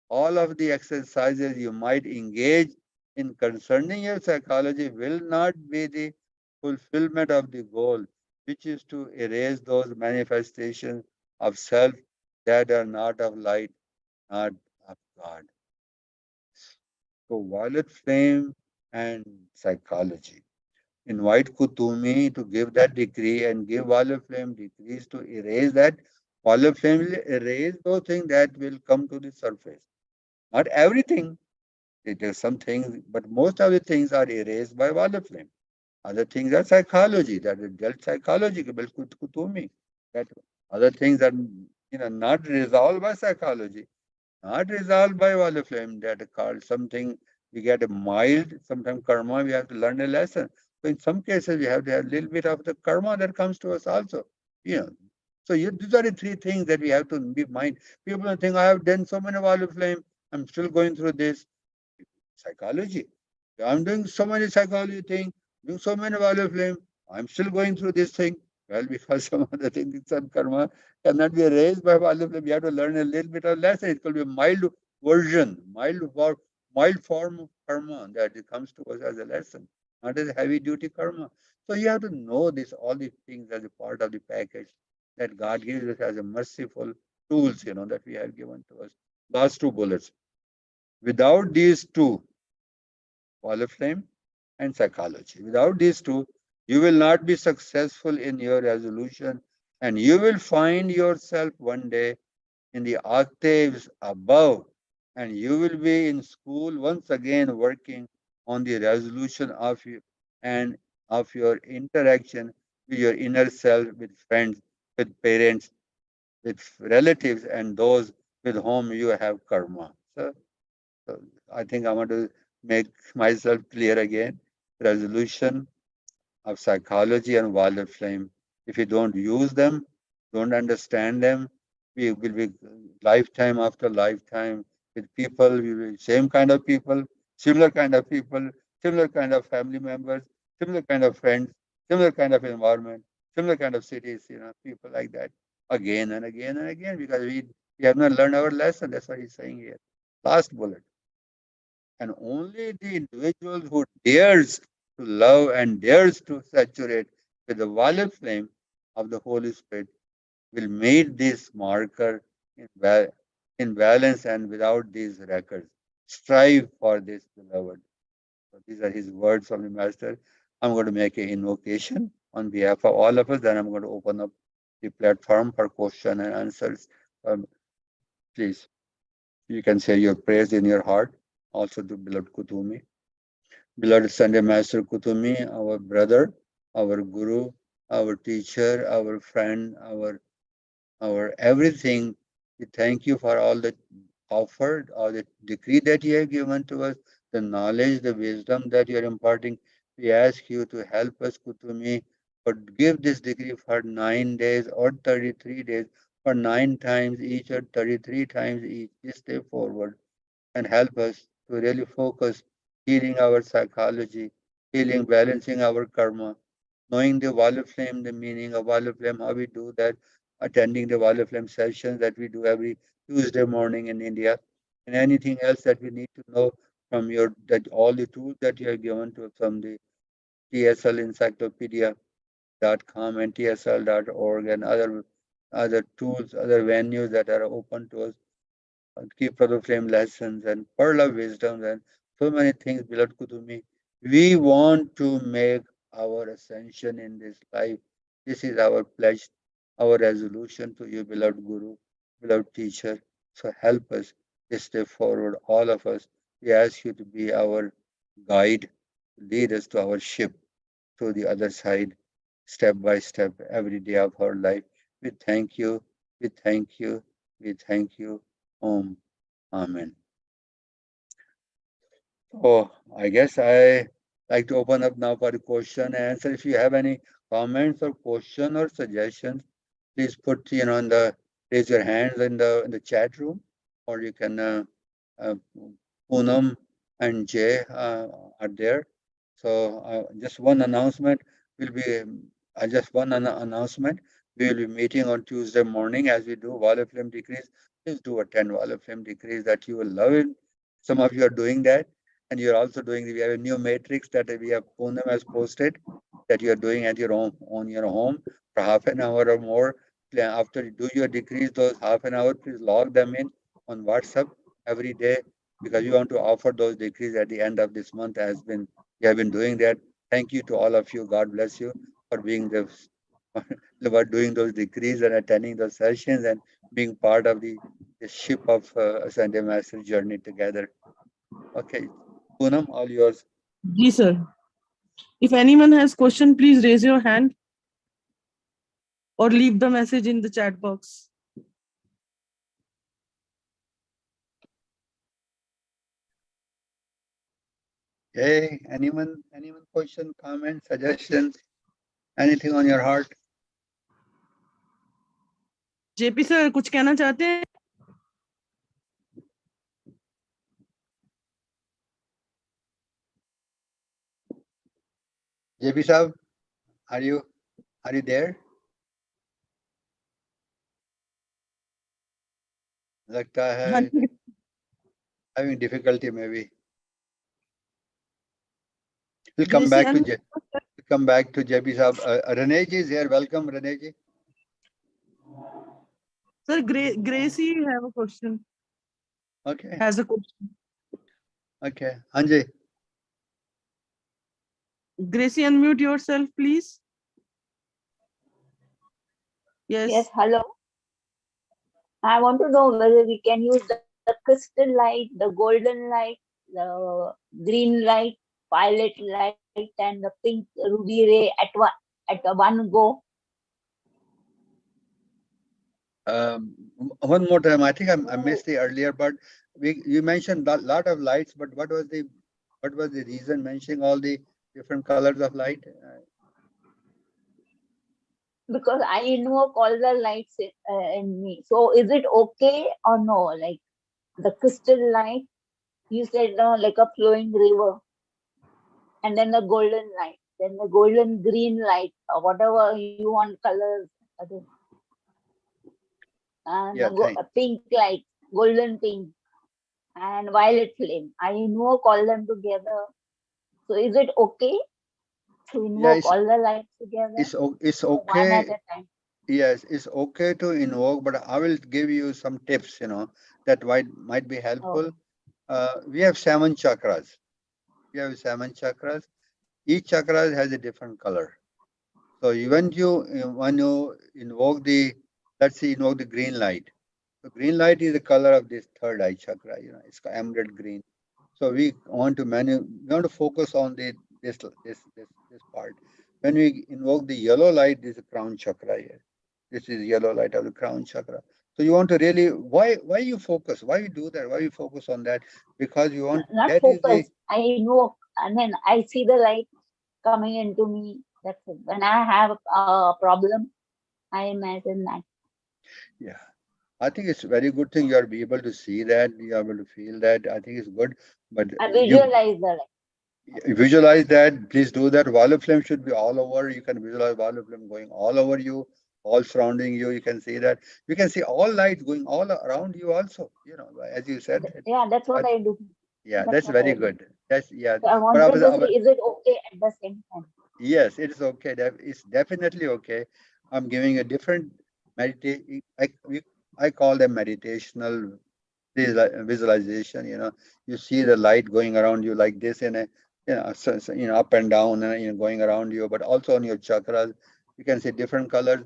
all of the exercises you might engage in concerning your psychology will not be the fulfillment of the goal, which is to erase those manifestations of self that are not of light, not of God. So, violet flame and psychology. Invite Kutumi to give that decree and give violet flame decrees to erase that. Violet flame will erase those things that will come to the surface. Not everything. There are some things, but most of the things are erased by violet flame. Other things are psychology, that is dealt psychology, kutumi. That other things are not resolved by psychology, not resolved by violet flame, that are called something we get a mild, sometimes karma, we have to learn a lesson. So in some cases we have to have a little bit of the karma that comes to us also. You know. So these are the three things that we have to be mind. People think I have done so many violet flame, I'm still going through this. Psychology. I'm doing so many psychology things, doing so many value flame. I'm still going through this thing. Well, because some of the things in karma cannot be erased by value flame. You have to learn a little bit of lesson. It could be a mild version, mild form of karma that it comes to us as a lesson, not as a heavy duty karma. So you have to know this, all these things as a part of the package that God gives us as a merciful tools, that we have given to us. Last two bullets. Without these two, flame and psychology. Without these two, you will not be successful in your resolution and you will find yourself one day in the octaves above and you will be in school once again working on the resolution of you and of your interaction with your inner self, with friends, with parents, with relatives and those with whom you have karma. So I think I want to make myself clear again. Resolution of psychology and violet flame. If you don't use them, don't understand them, we will be lifetime after lifetime with people, we will be same kind of people, similar kind of family members, similar kind of friends, similar kind of environment, similar kind of cities, people like that again and again and again because we have not learned our lesson. That's what he's saying here. Last bullet. And only the individual who dares to love and dares to saturate with the violet flame of the Holy Spirit will meet this marker in balance and without these records. Strive for this, beloved. So these are his words from the Master. I'm going to make an invocation on behalf of all of us. Then I'm going to open up the platform for question and answers. Please. You can say your prayers in your heart, also to beloved Kutumi. Beloved Sunday Master Kutumi, our brother, our guru, our teacher, our friend, our everything. We thank you for all the offered, all the decree that you have given to us, the knowledge, the wisdom that you are imparting. We ask you to help us, Kutumi, but give this decree for 9 days or 33 days, for 9 times each or 33 times each, this day forward, and help us to really focus, healing our psychology, healing, balancing our karma, knowing the wall of flame, the meaning of wall of flame, how we do that, attending the wall of flame sessions that we do every Tuesday morning in India, and anything else that we need to know from your that all the tools that you have given to us from the TSL Encyclopedia.com and TSL.org and other tools, other venues that are open to us, keep for the flame lessons and pearl of wisdom and so many things, beloved Kutumi. We want to make our ascension in this life. This is our pledge, our resolution to you, beloved Guru, beloved teacher. So help us this day forward, all of us. We ask you to be our guide, lead us to our ship to the other side, step by step, every day of our life. We thank you, we thank you, we thank you. Om. Amen. Oh, I guess I like to open up now for the question and answer. If you have any comments or question or suggestions, please put in the raise your hands in the chat room, or you can uh, Poonam and Jay are there. So just one announcement will be just one announcement. We will be meeting on Tuesday morning as we do wall of flame decrease. Please do attend wall of flame decrease that you will love it. Some of you are doing that, and you're also doing. We have a new matrix that we have Poonam has posted that you are doing at your home on your home for half an hour or more. After you do your decrease, those half an hour, please log them in on WhatsApp every day because we want to offer those decrees at the end of this month. Has been we have been doing that. Thank you to all of you. God bless you for being the for doing those decrees and attending those sessions and being part of the ship of Sunday Master journey together. Okay, Poonam, all yours. Ji, sir. If anyone has question, please raise your hand or leave the message in the chat box. Hey, anyone question, comment, suggestion, anything on your heart? JP sir, कुछ कहना चाहते हैं? JP Sahab, are you there? लगता हाँ है जी, having difficulty maybe. We'll come Gracie, back to JP Sahab. Rene ji is here. Welcome, Rene ji. sir, Gracie have a question. Okay. Has a question. Okay. Anji. Gracie, unmute yourself, please. Yes. Yes, hello. I want to know whether we can use the crystal light, the golden light, the green light, violet light, and the pink ruby ray at one go. One more time. I think I missed the earlier, but you mentioned a lot of lights, but what was the reason mentioning all the different colors of light? Because I invoke all the lights in me. So is it okay or no? Like the crystal light, you said like a flowing river. And then the golden light, then the golden green light, or whatever you want colors. And Yeah, the pink light, golden pink, and violet flame. I invoke all them together. So is it okay to invoke all the lights together? It's One okay. at a time. Yes, it's okay to invoke, but I will give you some tips, that might be helpful. We have 7 chakras. Each chakra has a different color. So when you invoke the green light. So green light is the color of this third eye chakra. It's emerald green. So we want to focus on this part. When we invoke the yellow light, this is crown chakra here. This is yellow light of the crown chakra. So you want to really why you focus? Why you do that? Why you focus on that? Because you want Not that is the focus. I invoke, and then I see the light coming into me. That's it. When I have a problem, I imagine that. yeah. I think it's a very good thing you are be able to see that, you are able to feel that. I think it's good. But I you visualize the light. visualize that. Please do that. Wall of flame should be all over. You can visualize wall of flame going all over you, all surrounding you. You can see that. You can see all lights going all around you also. As you said. Yeah, that's I, what I do. yeah, That's that's what very I do. good. That's yeah. So I But wanted to say, is it okay at the same time? yes, it's okay. It's definitely okay. I'm giving a different meditation. I call them meditational visualization. You see the light going around you like this in a up and down and going around you, but also on your chakras you can see different colors.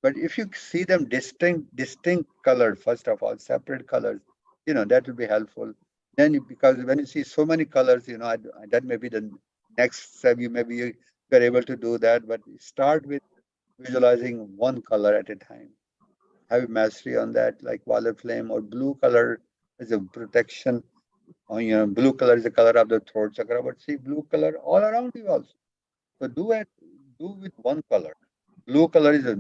But if you see them distinct colored, first of all, separate colors, that will be helpful. Then because when you see so many colors, that may be the next step. You're able to do that, but start with visualizing one color at a time. Have mastery on that, like violet flame or blue color is a protection. Or, blue color is the color of the throat chakra, but see blue color all around you also. So do with one color. Blue color is a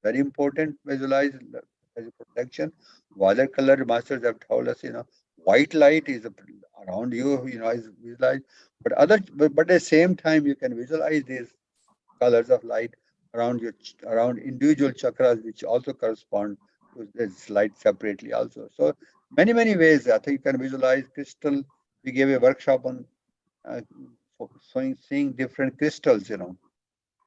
very important visualize as a protection. Violet color masters have told us, white light is around you, is visualized. But at the same time, you can visualize these colors of light around individual chakras, which also correspond to this light separately also. So many ways. I think you can visualize crystal. We gave a workshop on uh, seeing different crystals,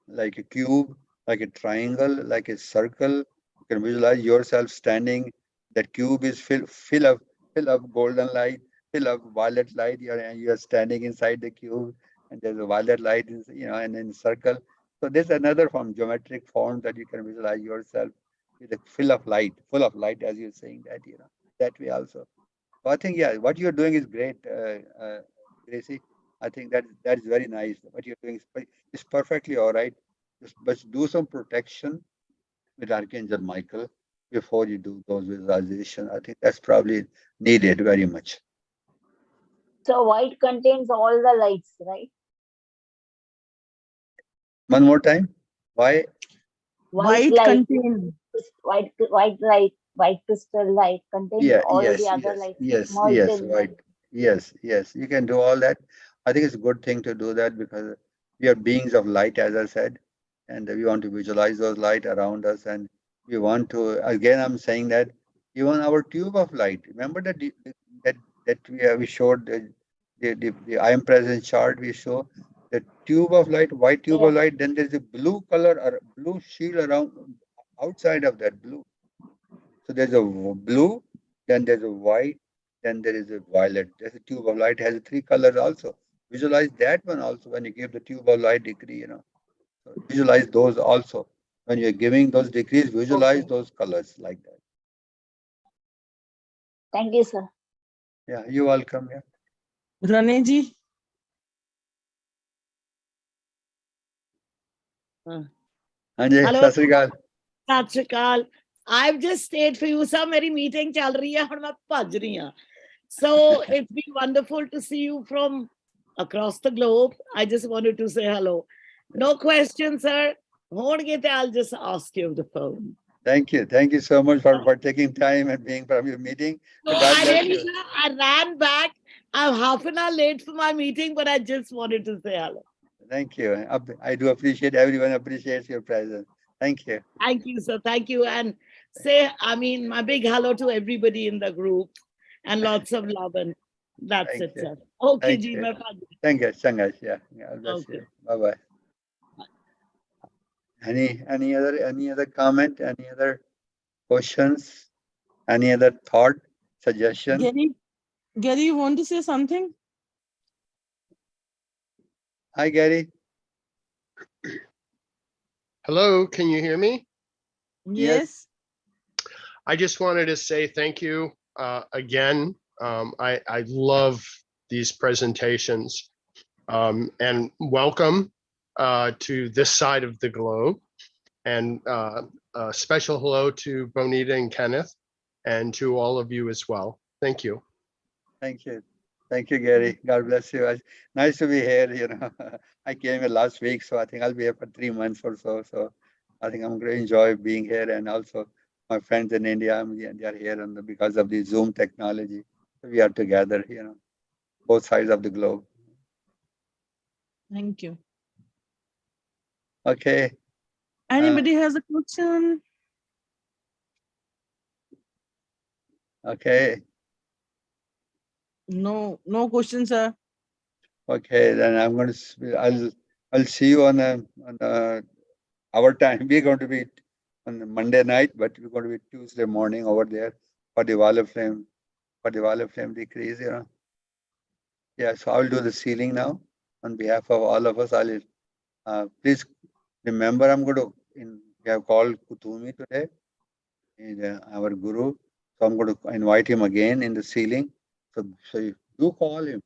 like a cube, like a triangle, like a circle. You can visualize yourself standing. That cube is fill of golden light, fill of violet light. You're standing inside the cube, and there's a violet light, and in circle. So there's another form, geometric form that you can visualize yourself with a full of light, as you're saying that, that way also. So I think, yeah, what you're doing is great, Gracie. I think that is very nice. What you're doing is perfectly all right. But do some protection with Archangel Michael before you do those visualizations. I think that's probably needed very much. So white contains all the lights, right? One more time. Why? White light, contain. white light, white crystal light contains Yeah, all the yes, other yes, lights yes, merged yes, in one. right. Yes. You can do all that. I think it's a good thing to do that because we are beings of light, as I said, and we want to visualize those light around us. And we want to, again, I'm saying that even our tube of light, remember that we showed the I am present chart, we show the tube of light, white tube Yeah. of light, then there's a blue color or blue shield around outside of that blue. So there's a blue, then there's a white, then there is a violet. There's a tube of light has three colors also. Visualize that one also when you give the tube of light decree, So visualize those also. When you're giving those decrees, visualize Okay. those colors like that. Thank you, sir. Yeah, you're welcome. Yeah. Rane ji. Anjay, Hello. Sat Sri Akal. ਸਤਿ ਸ਼੍ਰੀ ਅਕਾਲ I've just stayed for you sir ਮੇਰੀ meeting ਚੱਲ ਰਹੀ ਹੈ ਹੁਣ ਮੈਂ ਭੱਜ ਰਹੀ ਹਾਂ so it's been wonderful to see you from across the globe I just wanted to say hello no questions sir ਹੋਣਗੇ ਤੇ I'll just ask you the phone Thank you so much for taking time and being from your meeting. so God I bless really you. I ran back I'm half an hour late for my meeting but I just wanted to say hello Thank you. I do appreciate, everyone appreciates your presence. Thank you. Thank you, sir. Thank you. And say, I mean, my big hello to everybody in the group and lots of love. And that's Thank it, you. sir. Okay, Thank ji, you. main bhag rahi Thank you. Sangash. Yeah. God bless Okay. you. Bye-bye. Any other comment? Any other questions? Any other thought, suggestion? Gary, you want to say something? Hi, Gary. Hello, can you hear me? Yes. I just wanted to say thank you again. I love these presentations, and welcome to this side of the globe. And a special hello to Bonita and Kenneth, and to all of you as well. Thank you. Thank you. Thank you, Gary. God bless you. Nice to be here. I came here last week, so I think I'll be here for 3 months or so. So I think I'm going to enjoy being here, and also my friends in India, they are here because of the Zoom technology. So we are together, both sides of the globe. Thank you. Okay. Anybody has a question? Okay. No questions, sir. Okay, then I'm going to. I'll see you on our time. We're going to be on the Monday night, but we're going to be Tuesday morning over there for the Wall of Flame decrease. Yeah, so I'll do the sealing now on behalf of all of us. I'll please remember, we have called Kuthumi today, our guru. So I'm going to invite him again in the sealing. So you do call him.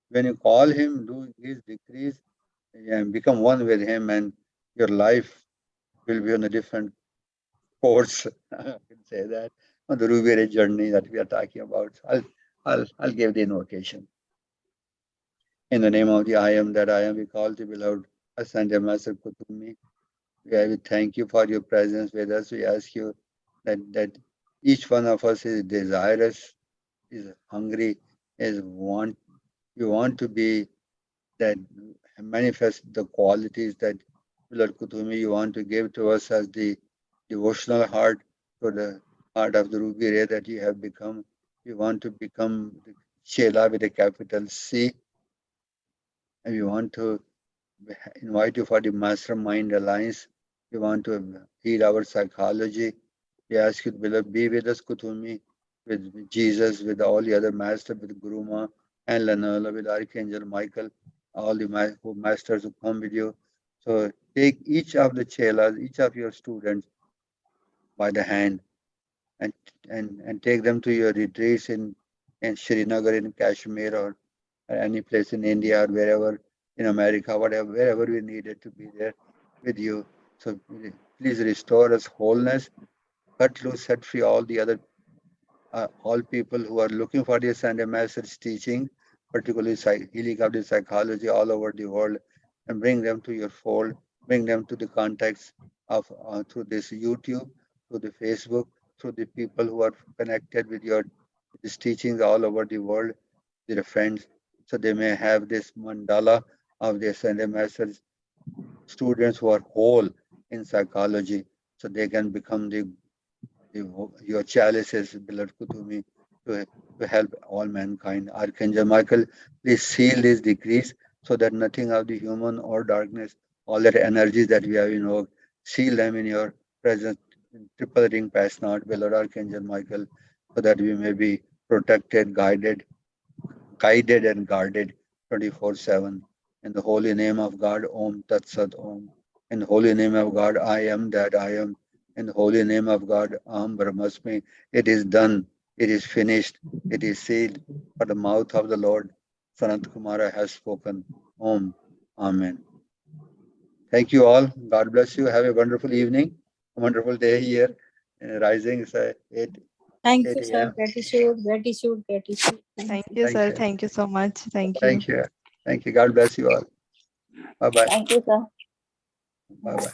When you call him, do his decrees and become one with him, and your life will be on a different course. I can say that on the Ruby Ray journey that we are talking about. I'll give the invocation. In the name of the I am that I am, we call the beloved Ascended Master Kutumi. We thank you for your presence with us. We ask you that each one of us is desirous, is hungry, you want to be that manifest the qualities that Lord Kutumi you want to give to us as the devotional heart, to the heart of the Ruby Ray that you have become. You want to become the Shela with a capital C, and we want to invite you for the Mastermind Alliance. We want to heal our psychology. We ask you, beloved, be with us, Kutumi, with Jesus, with all the other masters, with Guru Ma and Lanala, with Archangel Michael, all the masters who come with you. So take each of the chelas, each of your students by the hand, and take them to your retreats in Srinagar, in Kashmir, or any place in India, or wherever in America, wherever we needed to be there with you. So please restore us wholeness, cut loose, set free all the other all people who are looking for this and a message teaching, particularly healing of the psychology all over the world, and bring them to your fold, bring them to the context of through this YouTube, through the Facebook, through the people who are connected with your these teachings all over the world, their friends, so they may have this mandala of this and a message. Students who are whole in psychology, so they can become your chalices, beloved Kutumi, to help all mankind. Archangel Michael, please seal these decrees so that nothing of the human or darkness, all that energies that we have invoked, seal them in your presence, triple ring pass not, beloved Archangel Michael, so that we may be protected, guided and guarded 24/7. In the holy name of God, Om Tat Sat Om. In the holy name of God, I am that I am. In the holy name of God, Aham Brahmasmi. It is done. It is finished. It is sealed. For the mouth of the Lord, Sanat Kumara has spoken. Om. Amen. Thank you all. God bless you. Have a wonderful evening. A wonderful day here. Rising is 8 Thank 8 you, sir. a.m. Gratitude. Thank you, Thank sir. you. Thank you so much. Thank you. Thank you. Thank you. God bless you all. Bye-bye. Thank you, sir. Bye-bye.